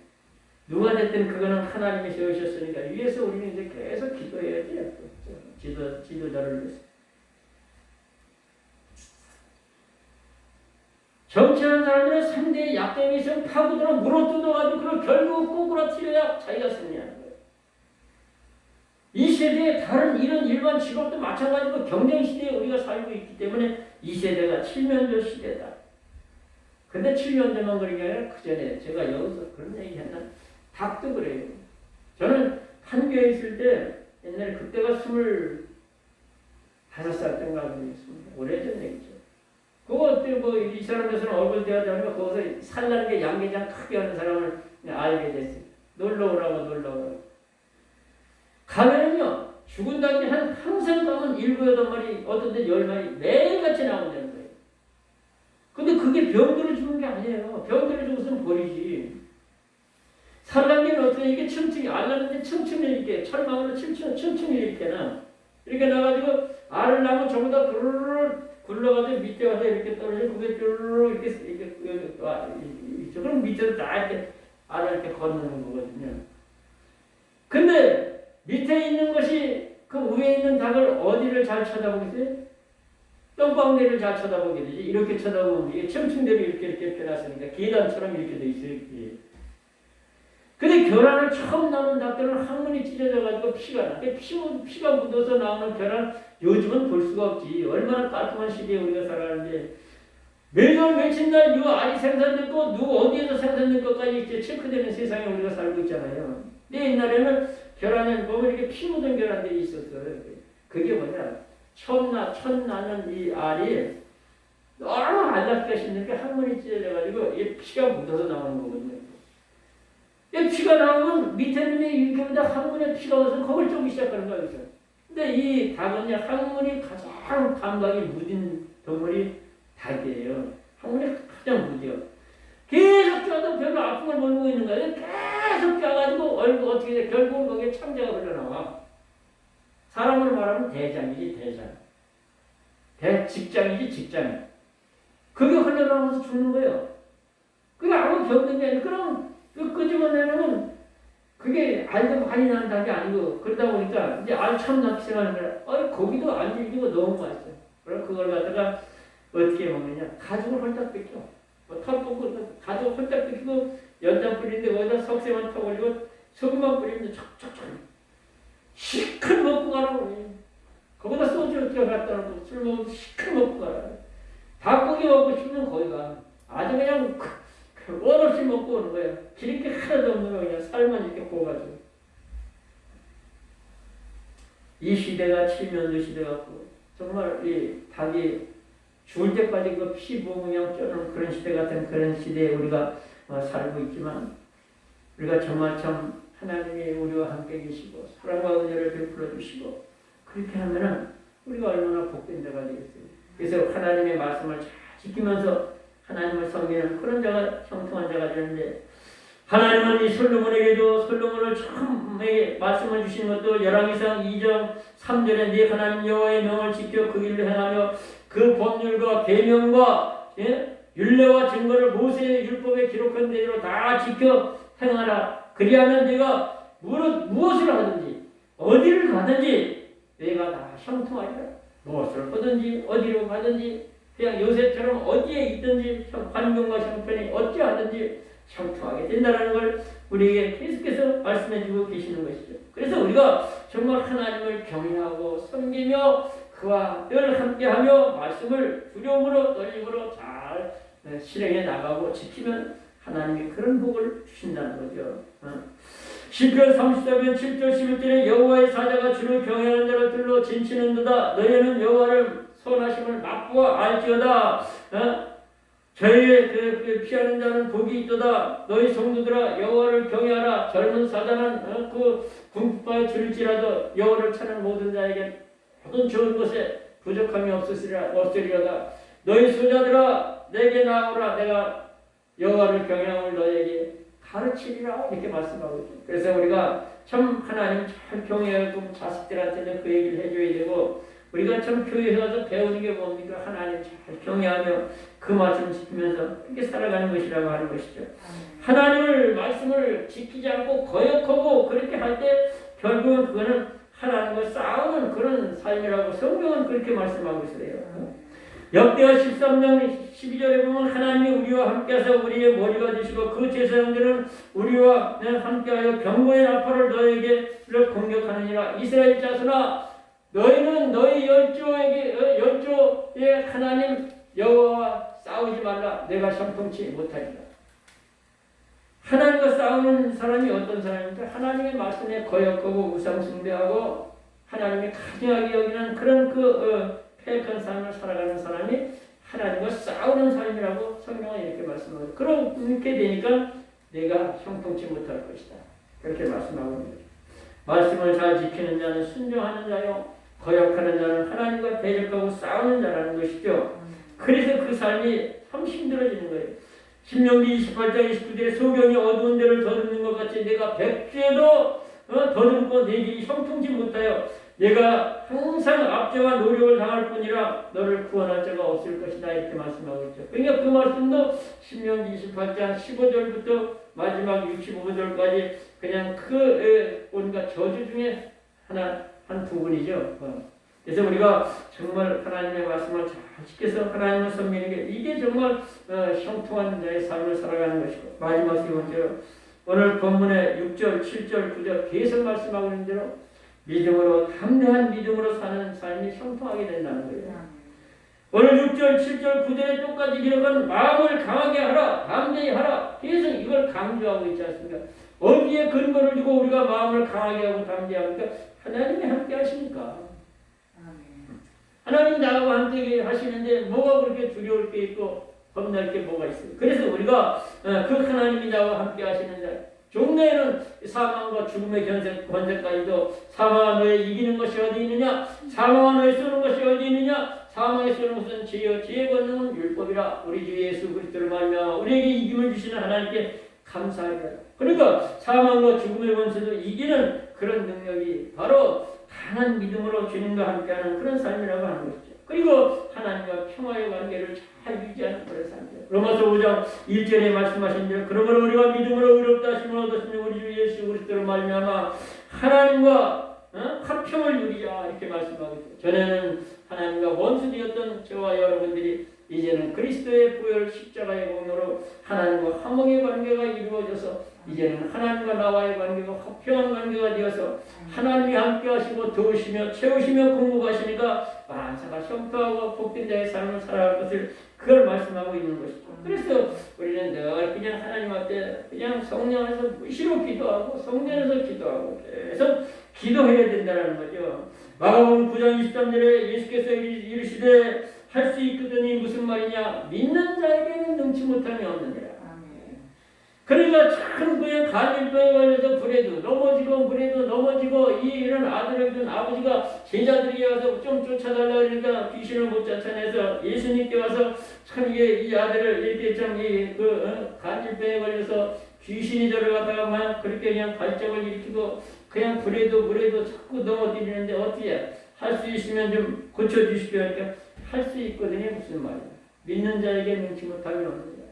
누가 됐든 그거는 하나님이 세우셨으니까 위에서 우리는 이제 계속 기도해야 돼요. 지도자를 위해서. 정치하는 사람들은 상대의 약점이 있으면 파고들어 물어뜯어가지고 그걸 결국 꼬꾸라뜨려야 자기가 승리하는 거예요. 이 세대에 다른 이런 일반 직업도 마찬가지로 경쟁 시대에 우리가 살고 있기 때문에 이 세대가 칠면조 시대다. 근데 칠면조만 그런 게 아니라 그 전에 제가 여기서 그런 얘기 했나? 닭도 그래요. 저는 한 교회에 있을 때 옛날에 그때가 25살 때인가 오래전 얘기죠. 그거 이 사람들은 얼굴 대하다 보니까 거기서 살라는 게 양계장 크게 하는 사람을 알게 됐어요. 놀러 오라고. 가면은요, 죽은 닭이 항상 가면 7, 8마리, 어떤 데 10마리 매일같이 나온다는 거예요. 근데 그게 병들어 죽은 게 아니에요. 병들어 죽었으면 버리지. 살라기는 어떻게 이게 층층이, 알랐는데 층층이 이렇게, 철망으로 층층이 이렇게 나. 이렇게 나가지고, 알을 낳으면 전부 다 두루루루 굴러가지고 밑에 와서 이렇게 떨어지고, 그게 쭈루루 이렇게 그럼 밑에서 다 이렇게 알을 이렇게 걷는 거거든요. 근데 밑에 있는 것이 그 위에 있는 닭을 어디를 잘 쳐다보겠어요? 똥방대를 잘 쳐다보게 되지. 이렇게 쳐다보면 이게 층층대로 이렇게 펴놨으니까 계단처럼 이렇게 돼 있어요. 근데 계란을 처음 나오는 닭들은 항문이 찢어져가지고 피가 나. 피가 묻어서 나오는 계란 요즘은 볼 수가 없지. 얼마나 깔끔한 시대에 우리가 살아가는데 매달 며칠 날 이 알이 생산됐고 누구 어디에서 생산된 것까지 이렇게 체크되는 세상에 우리가 살고 있잖아요. 근데 옛날에는 계란을 보면 이렇게 피 묻은 계란들이 있었어요. 그게 뭐냐? 첫 나는 이 알이 너무 안락하게 씹는 게 항문이 찢어져가지고 이 피가 묻어서 나오는 거거든요. 이 피가 나오면 밑에 있는 이렇게보다 항문에 피가 와서 거울 쪼기 시작하는 거예요. 근데 이 닭은 항문이 가장 감각이 무딘 동물이 닭이에요. 항문이 가장 무뎌. 계속 쪄도 별로 아픈 걸 모르고 있는 거예요. 계속 쪄가지고 얼굴 어떻게 돼? 결국은 거기에 창자가 흘러나와. 사람으로 말하면 대장이지 대장. 직장이지 직장. 그게 흘러나와서 죽는 거예요. 그게 아무 병든 게 아니고 그럼 끄집어내면 그게 알도 많이 나는 닭이 아니고 그러다 보니까 이제 알 참 낳기 생각하는 거야. 고기도 안 질기고 너무 맛있어요. 그래서 그걸 갖다가 어떻게 먹느냐? 가죽을 홀딱 벗겨. 털 뽑고 가죽을 홀딱 벗기고 연장 뿌리는데 거기다 석쇠만 타버리고 소금만 뿌리는데 척척척 시큰 먹고 가라고. 거기다 소주 어떻게 갖다 놓고 술 먹으면 시큰 먹고 가라. 닭고기 먹고 싶으면 거기 가. 아주 그냥 원 없이 먹고 오는 거예요. 기름기 하나도 없는 거 그냥 살만 이렇게 구워가지고. 이 시대가 칠면조 시대 같고 정말 이 닭이 죽을 때까지 그 피 부으며 쪄는 그런 시대 같은 그런 시대에 우리가 살고 있지만 우리가 정말 참 하나님이 우리와 함께 계시고 사랑과 은혜를 베풀어 주시고 그렇게 하면은 우리가 얼마나 복된 자가 되겠어요. 그래서 하나님의 말씀을 잘 지키면서 하나님을 섬기는 그런 자가 형통한 자가 되는데 하나님은 이 솔로몬에게도 솔로몬을 처음에 말씀을 주신 것도 열왕기상 2장 3절에 네 하나님 여호와의 명을 지켜 그 일을 행하며 그 법률과 계명과 율례와 증거를 모세의 율법에 기록한 대로 다 지켜 행하라. 그리하면 네가 무엇을 하든지 어디를 가든지 내가 다 형통하리라. 무엇을 하든지 어디로 가든지 그냥 요새처럼 어디에 있든지 환경과 형편이 어찌하든지 형통하게 된다는 걸 우리에게 계속해서 말씀해주고 계시는 것이죠. 그래서 우리가 정말 하나님을 경외하고 섬기며 그와 늘 함께하며 말씀을 두려움으로 떨림으로 잘 실행해 나가고 지키면 하나님이 그런 복을 주신다는 거죠. 시편 34편 7절 11절에 여호와의 사자가 주를 경외하는 자를 들러 진치는도다. 너희는 여호와를 선하심을 맛보아 알지어다. 저희의 그 피하는 자는 복이 있도다. 너희 성도들아 여호와를 경외하라. 젊은 사자는 그 궁핍하여 줄일지라도 여호와를 찾는 모든 자에게 모든 좋은 것에 부족함이 없으리로다. 너희 소자들아 내게 나오라. 내가 여호와를 경외함을 너에게 가르치리라. 이렇게 말씀하고 있죠. 그래서 우리가 참 하나님 잘 경외하고 자식들한테는 그 얘기를 해줘야 되고, 우리가 참 교회에 가서 배우는 게 뭡니까? 하나님 잘 경외하며 그 말씀 지키면서 이렇게 살아가는 것이라고 하는 것이죠. 하나님을 말씀을 지키지 않고 거역하고 그렇게 할 때 결국은 그거는 하나님과 싸우는 그런 삶이라고 성경은 그렇게 말씀하고 있어요. 역대하 13장 12절에 보면 하나님이 우리와 함께하사 우리의 머리가 되시고 그 제사장들은 우리와 함께하여 경고의 나팔을 너에게를 공격하느니라. 이스라엘 자손아 너희는 너희 열조의 하나님 여호와와 싸우지 말라. 내가 형통치 못하리라. 하나님과 싸우는 사람이 어떤 사람입니까? 하나님의 말씀에 거역하고 우상숭배하고 하나님의 가증하게 여기는 그런 패역한 삶을 살아가는 사람이 하나님과 싸우는 삶이라고 성경은 이렇게 말씀하고, 그렇게 되니까 내가 형통치 못할 것이다. 그렇게 말씀하고 있는 거죠. 말씀을 잘 지키는 자는 순종하는 자요, 거역하는 자는 하나님과 대적하고 싸우는 자라는 것이죠. 그래서 그 삶이 참 힘들어지는 거예요. 신명기 28장 29절에 소경이 어두운 데를 더듬는 것 같이 내가 백주에도 더듬고 내 길이 형통치 못하여 내가 항상 압제와 노력을 당할 뿐이라 너를 구원할 자가 없을 것이다. 이렇게 말씀하고 있죠. 그러니까 그 말씀도 신명기 28장 15절부터 마지막 65절까지 그냥 온갖 저주 중에 한 부분이죠. 그래서 우리가 정말 하나님의 말씀을 잘 지켜서 하나님을 섬기는 게 이게 정말 형통한 자의 삶을 살아가는 것이고, 마지막 세 번째로 오늘 본문의 6절, 7절, 9절 계속 말씀하고 있는 대로 믿음으로 담대한 믿음으로 사는 삶이 형통하게 된다는 거예요. 오늘 6절, 7절, 9절에 똑같이 기록한 마음을 강하게 하라, 담대히 하라. 계속 이걸 강조하고 있지 않습니까? 어디에 근거를 두고 우리가 마음을 강하게 하고 담대합니까? 하나님이 함께 하시니까. 하나님 나하고 함께 하시는데 뭐가 그렇게 두려울 게 있고 겁날 게 뭐가 있어요? 그래서 우리가 그 하나님이 나와 함께 하시는 자, 종래에는 사망과 죽음의 권세까지도 사망아 너의 이기는 것이 어디 있느냐? 사망아 너의 쏘는 것이 어디 있느냐? 사망에 쏘는 것은 죄요, 죄의 권능은 율법이라. 우리 주 예수 그리스도를 말미암아 우리에게 이김을 주시는 하나님께 감사하리라. 그러니까 사망과 죽음의 권세도 이기는 그런 능력이 바로 강한 믿음으로 주님과 함께하는 그런 삶이라고 하는 것이죠. 그리고 하나님과 평화의 관계를 잘 유지하는 그런 삶이죠. 로마서 5장 1절에 말씀하신 대로 그러므로 우리가 믿음으로 의롭다 하심을 얻었으니 우리 주 예수 그리스도를 말미암아 하나님과 화평을 누리자. 이렇게 말씀하고 있죠. 전에는 하나님과 원수되었던 저와 여러분들이 이제는 그리스도의 부활 십자가의 공로로 하나님과 화목의 관계가 이루어져서 이제는 하나님과 나와의 관계가 화평한 관계가 되어서 하나님이 함께 하시고 도우시며 채우시며 공급하시니까 만사가 형통하고 복된 자의 삶을 살아갈 것을 그걸 말씀하고 있는 것이죠. 그래서 우리는 늘 그냥 하나님 앞에 그냥 성령 안에서 무시로 기도하고 성전에서 기도하고 계속 기도해야 된다는 거죠. 마가복음 9장 23절에 예수께서 이르시되 할 수 있거든이 무슨 말이냐? 믿는 자에게는 능치 못함이 없느니라. 그러니까 참 그냥 간질병에 걸려서 그래도 넘어지고 이런 아들을 둔 아버지가 제자들이 와서 좀 쫓아달라 그러니까 귀신을 못 쫓아내서 예수님께 와서 참 이 아들을 이렇게 참 간질병에 걸려서 귀신이 들어가다가 막 그렇게 그냥 발작을 일으키고 그냥 물에도 자꾸 넘어뜨리는데 어떻게 할 수 있으면 좀 고쳐주십시오. 그러니까 할 수 있거든요. 무슨 말이야. 믿는 자에게 능치 못함이 없느니라.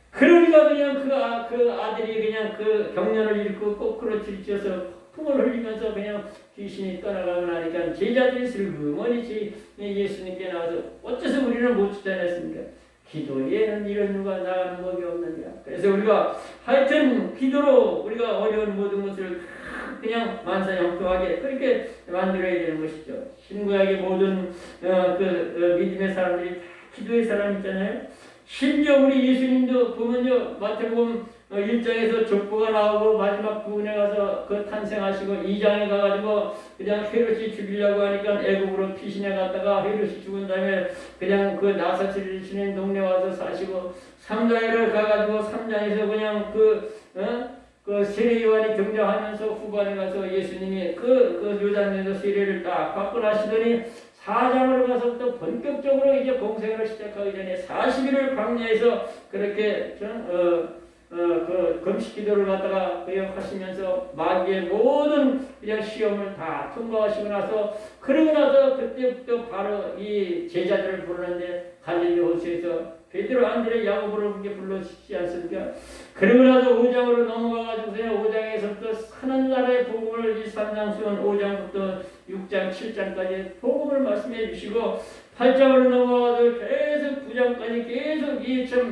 그러니까 그냥 그 아들이 그냥 그 경련을 잃고 거꾸로 들쳐서 풍을 흘리면서 그냥 귀신이 떠나가고 나니까 제자들이 슬그머니 예수님께 나와서 어째서 우리는 못 쫓아냈습니까? 기도에는 이런 누가 나가는 법이 없느냐. 그래서 우리가 하여튼 기도로 우리가 어려운 모든 것을 그냥 만사형통하게 그렇게 만들어야 되는 것이죠. 신구약의 모든 믿음의 사람들이 다 기도의 사람 있잖아요. 심지어 우리 예수님도 보면요, 마태복음 1장에서 족보가 나오고 마지막 부분에 가서 그 탄생하시고 2장에 가가지고 그냥 헤롯이 죽이려고 하니까 애굽으로 피신해 갔다가 헤롯이 죽은 다음에 그냥 그 나사렛 지는 동네 와서 사시고 3장에 가가지고 3장에서 그냥 그 세례 요한이 등장하면서 후반에 가서 예수님이 그 요단에서 세례를 딱 받고 나시더니 4장으로 가서 또 본격적으로 이제 공생을 시작하기 전에 40일을 광야에서 그렇게 그 금식 기도를 갖다가 거역하시면서 마귀의 모든 그냥 시험을 다 통과하시고 나서 그러고 나서 그때부터 바로 이 제자들을 부르는데 갈릴리 호수에서 베드로, 안드레, 야고보를 이렇게 불러주시지 않습니까? 그러고 나서 5장으로 넘어가가지고서요 5장에서부터 하늘나라의 복음을 이 산상수원 5장부터 6장, 7장까지 복음을 말씀해 주시고 8장으로 넘어가서 계속 9장까지 계속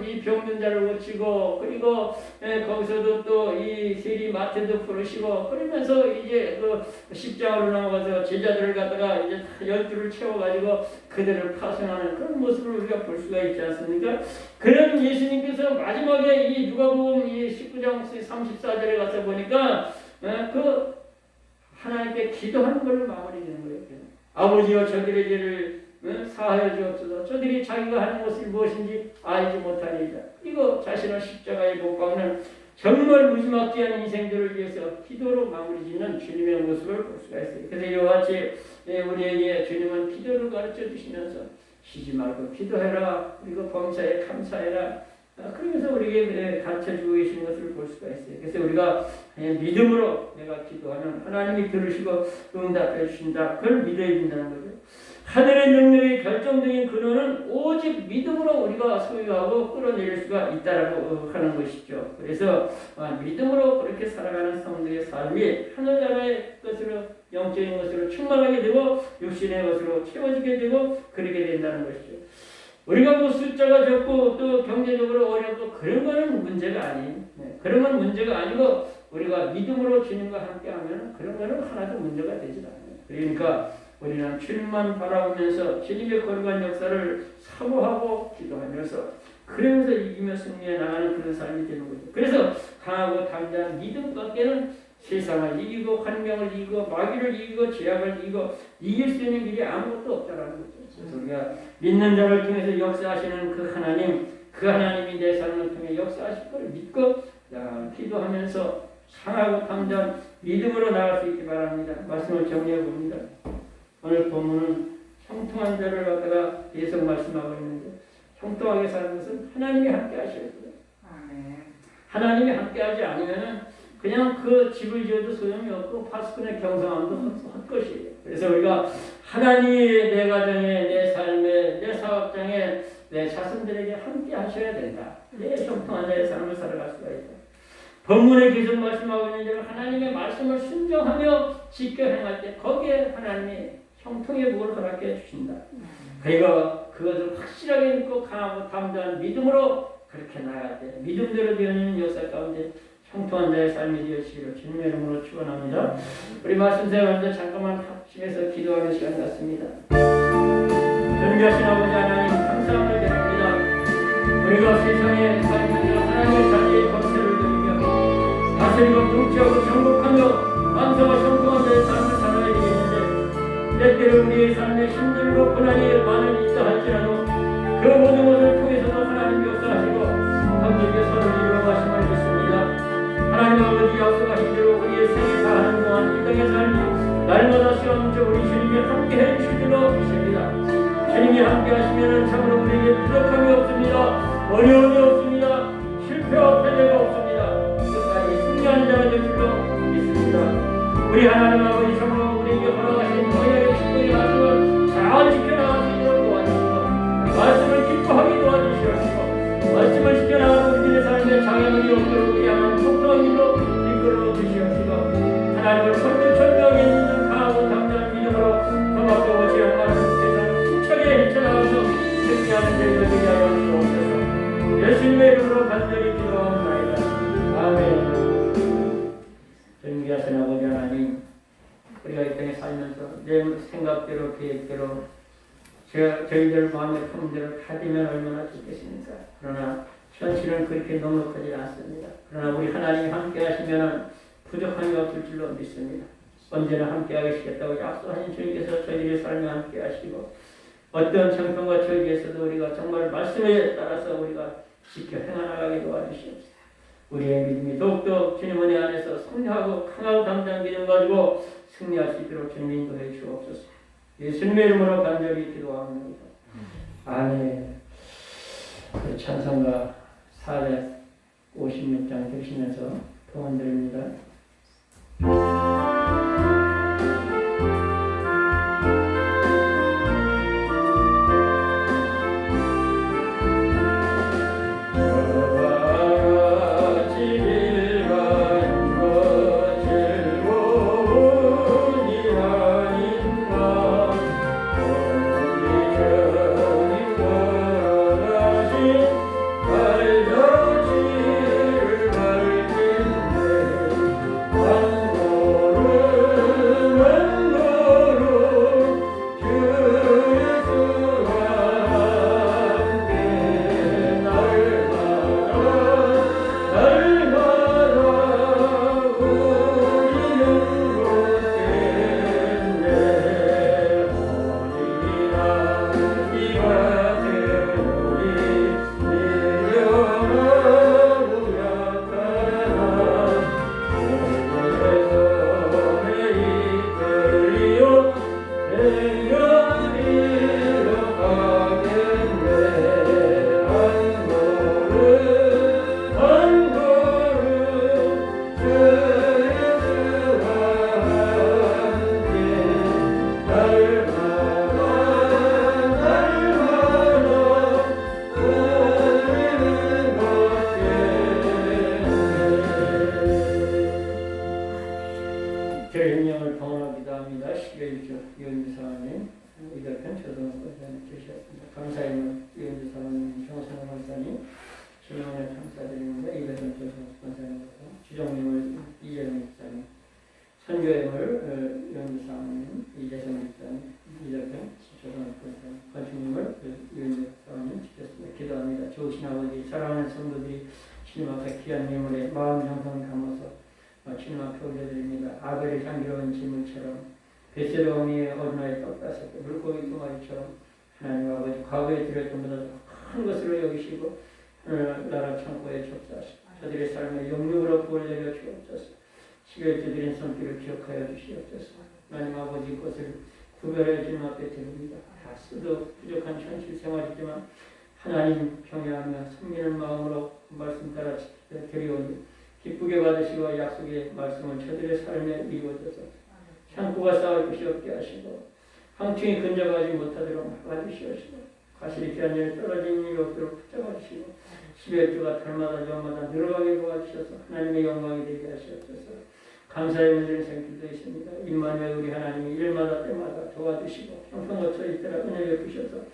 이 병든 자를 고치고 그리고 거기서도 또 이 세리 마태도 부르시고 그러면서 이제 그 10장으로 넘어가서 제자들을 갖다가 이제 12를 채워가지고 그들을 파송하는 그런 모습을 우리가 볼 수가 있지 않습니까? 그런 예수님께서 마지막에 이 누가복음 이 19장 34절에 가서 보니까 그 하나님께 기도하는 걸로 마무리되는 거예요. 아버지여 저들의 죄를 사하여 주옵소서. 저들이 자기가 하는 것이 무엇인지 알지 못하리이다. 그리고 자신을 십자가에 못 박는 정말 무지막지한 인생들을 위해서 기도로 마무리 짓는 주님의 모습을 볼 수가 있어요. 그래서 이와 같이 우리에게 주님은 기도를 가르쳐 주시면서 쉬지 말고 기도해라. 그리고 범사에 감사해라. 그러면서 우리에게 가르쳐주고 계시는 것을 볼 수가 있어요. 그래서 우리가 믿음으로 내가 기도하면 하나님이 들으시고 응답해 주신다. 그걸 믿어야 된다는 거죠. 하늘의 능력의 결정적인 근원은 오직 믿음으로 우리가 소유하고 끌어내릴 수가 있다라고 하는 것이죠. 그래서 믿음으로 그렇게 살아가는 성도의 삶이 하늘나라의 것으로 영적인 것으로 충만하게 되고 육신의 것으로 채워지게 되고 그렇게 된다는 것이죠. 우리가 뭐 숫자가 적고 또 경제적으로 어렵고 그런 거는 문제가 아니에요. 그런 건 문제가 아니고 우리가 믿음으로 주님과 함께하면 그런 거는 하나도 문제가 되지 않아요. 그러니까 우리는 주님만 바라보면서 주님의 거룩한 역사를 사모하고 기도하면서 그러면서 이기며 승리해 나가는 그런 삶이 되는 거죠. 그래서 강하고 담대한 믿음밖에는 세상을 이기고 환경을 이기고 마귀를 이기고 죄악을 이기고 이길 수 있는 길이 아무것도 없다라는 거죠. 그래서 우리가 믿는 자를 통해서 역사하시는 그 하나님, 그 하나님이 내 삶을 통해 역사하실 것을 믿고 기도하면서 강하고 담대한 믿음으로 나갈 수 있기 바랍니다. 말씀을 정리해 봅니다. 오늘 본문은 형통한 자를 갖다가 계속 말씀하고 있는데 형통하게 사는 것은 하나님이 함께 하셔야 돼요. 하나님이 함께 하지 않으면 그냥 그 집을 지어도 소용이 없고 파수꾼의 경성함도 헛것이에요. 그래서 우리가 하나님이 내 가정에, 내 삶에, 내 사업장에, 내 자손들에게 함께 하셔야 된다. 내 형통한 자의 삶을 살아갈 수가 있다. 본문에 계속 말씀하고 있는 대로 하나님의 말씀을 순종하며 지켜 행할 때 거기에 하나님이 형통의 복을 허락해 주신다. 그리고 그것을 확실하게 믿고 강하고 담대한 믿음으로 그렇게 나아갈 때 믿음대로 되어지는 역사 가운데 형통한 자의 삶이 되어지기를 주님의 이름으로 축원합니다. 우리 말씀 생활하는데 잠깐만 합심해서 기도하는 시간 같습니다. 존귀하신 아버지 하나님 감사함을 드립니다. 우리가 세상에 살면서 하나님의 자리에 권세를 드리며 다스리고 통치하고 정복하며 완성과 형통한 자의 삶을 살아야 되겠는데 때때로 우리의 삶에 힘들고 고난이 많이 있다 할지라도 그 모든 것을 통해서도 하나님 역사하시고 함께 서로 이루어가심을 믿습니다. 하나님 아버지 약속하신 대로 우리의 생이 다하는 동안 이 땅의 삶이 날마다 시험쳐 우리 주님이 함께 해주실 줄로 믿습니다. 주님이 함께 하시면 참으로 우리에게 부족함이 없습니다. 어려움이 없습니다. 실패와 패배가 없습니다. 끝까지 승리하는 자가 될 줄로 믿습니다. 우리 하나님 아버지 참으로 우리에게 허락하신 언약의 축복의 말씀을 잘 지켜나갈 수 있도록 도와주시고 말씀을 기뻐하게 도와주시옵시고 말씀을 지켜나가는 우리들의 삶에 장애물이 없도록 우리 하나님 통통한 길로 이끌어 주시옵시고 하나님을 철저하게 믿는 강하고 담대한 믿음으로 더욱더 지향하는 세상 힘차게 헤쳐나가서 승리하는 저희들 되게 하여 주옵소서. 예수님의 이름으로 간절히 기도하옵나이다. 아멘. 존귀하신 아버지 하나님, 우리가 이 땅에 살면서 내 생각대로 계획대로 저희들 마음의 품대로 다 되면 얼마나 좋겠습니까? 그러나 현실은 그렇게 넉넉하지 않습니다. 그러나 우리 하나님이 함께 하시면 부족함이 없을 줄로 믿습니다. 언제나 함께 하시겠다고 약속하신 주님께서 저희들의 삶에 함께 하시고 어떤 형편과 처지에서도 우리가 정말 말씀에 따라서 우리가 지켜 행하나가게 도와주시옵소서. 우리의 믿음이 더욱더 주님 은혜 안에서 성장하고 강하고 담대한 믿음 가지고 승리할 수 있도록 주님 인도해 주옵소서. 예수님의 이름으로 간절히 기도합니다. 아멘. 찬송가 456장 드시면서 통원드립니다. 선교회물 연구사원님, 이재성 목사님, 이재경 조선학교사님, 관주님을 연구사원님 지켰습니다. 기도합니다. 좋으신 아버지, 사랑하는 성도들이 주님 앞에 귀한 예물에 마음 정성 담아서 주님 앞에 올려드립니다. 아벨의 향기로운 제물처럼 베세로 어미의 어린아이 떡 5개, 물고기 2마리처럼 하나님 아버지 과거에 드렸던 것보다 큰 것으로 여기시고 나라 창고에 접수하시고 저들의 삶에 영육으로 부어내려 주옵소서. 11조 드린 손길을 기억하여 주시옵소서. 하나님 아버지 것을 구별해 주님 앞에 드립니다. 다 쓰도 부족한 현실 생활이지만 하나님 경외하며 섬기는 마음으로 말씀 따라 드리오니 기쁘게 받으시고 약속의 말씀을 저들의 삶에 이루어져서 창고가 쌓을 것이 없게 하시고 황충이 근접하지 못하도록 막아주시옵시고 과실이 귀한 일에 떨어진 일이 없도록 붙잡아주시고 11조가 달마다 주마다 늘어가게 도와주셔서 하나님의 영광이 되게 하시옵소서. 감사의 문제는 생길도 있습니다. 임마누엘 우리 하나님이 일마다 때마다 도와주시고 형편없어 있더라 은혜 베푸셔서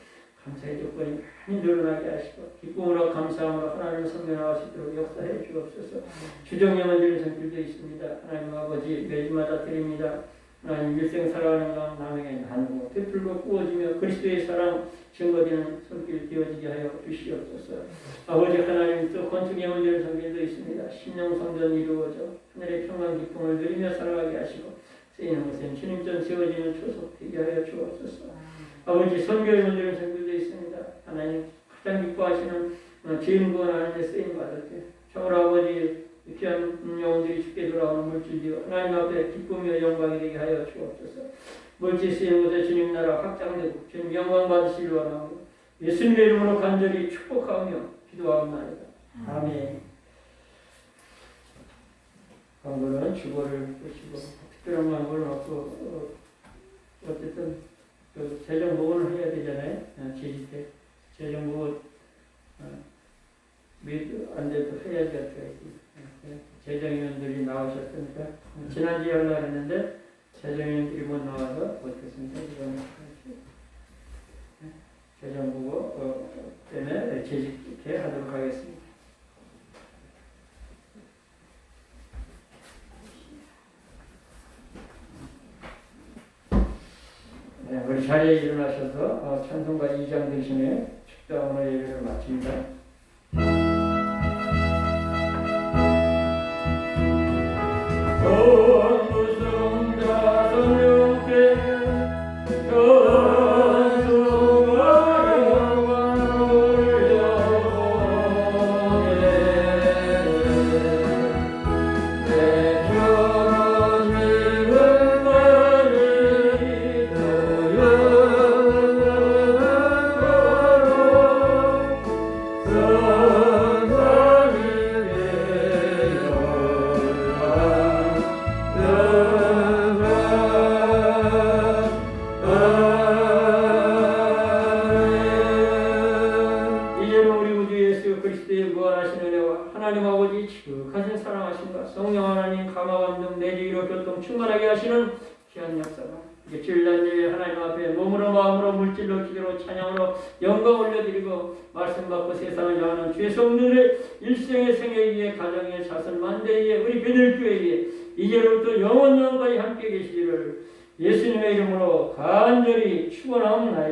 감사의 조건이 많이 늘어나게 하시고 기쁨으로 감사함으로 하나님을 섬겨나갈 수 있도록 역사해 주옵소서. 주정의 문제는 생길도 있습니다. 하나님 아버지 매일마다 드립니다. 하나님 일생 살아가는 것 남에게 나누고 베풀고 꾸어지며 그리스도의 사랑 증거되는 손길 띄어지게 하여 주시옵소서. 아버지 하나님 또 건축의 문제를 성길도 있습니다. 심령 성전 이루어져 하늘의 평강 기쁨을 누리며 살아가게 하시고 쓰이는 것은 주님전 세워지는 초속 되게 하여 주옵소서. 아버지 선교의 문제를 성길도 있습니다. 하나님 가장 기뻐하시는 죄인 구원하는 데 쓰임 받을 때 정말 아버지 귀한 영혼들이 죽게 돌아오는 물질이요 하나님 앞에 기쁨이와 영광이 되게 하여 주옵소서. 물질 쓰이는 곳에 주님 나라 확장되고 주님 영광 받으시길 원하고 예수님의 이름으로 간절히 축복하며 기도하옵나이다. 아멘. 광고는 주보를 보시고 특별한 광고는 없고 어쨌든 그 재정 보고는 해야 되잖아요. 지지대 재정 보고 안 돼도 해야지 어떻게 재정위원들이 나오셨으니까 지난주에 하려고 했는데 재정위원들이 못 나와서 못했습니다. 이거는 재정보고 때문에 재직해 하도록 하겠습니다. 네, 우리 자리에 일어나셔서 찬송가 2장 대신에 축도하는 예배를 마칩니다. 하나님 아버지 지극하신 사랑하심과 성령 하나님 감화감동 내지기로 교통 충만하게 하시는 귀한 역사가 이제 주일날 하나님 앞에 몸으로 마음으로 물질로 기도로 찬양으로 영광 올려드리고 말씀 받고 세상을 향하는 주의 성도들의 일생의 생애에 가정에 자손 만대에 우리 베들교회에 이제로부터 영원까지 함께 계시기를 예수님의 이름으로 간절히 축원하옵나이다.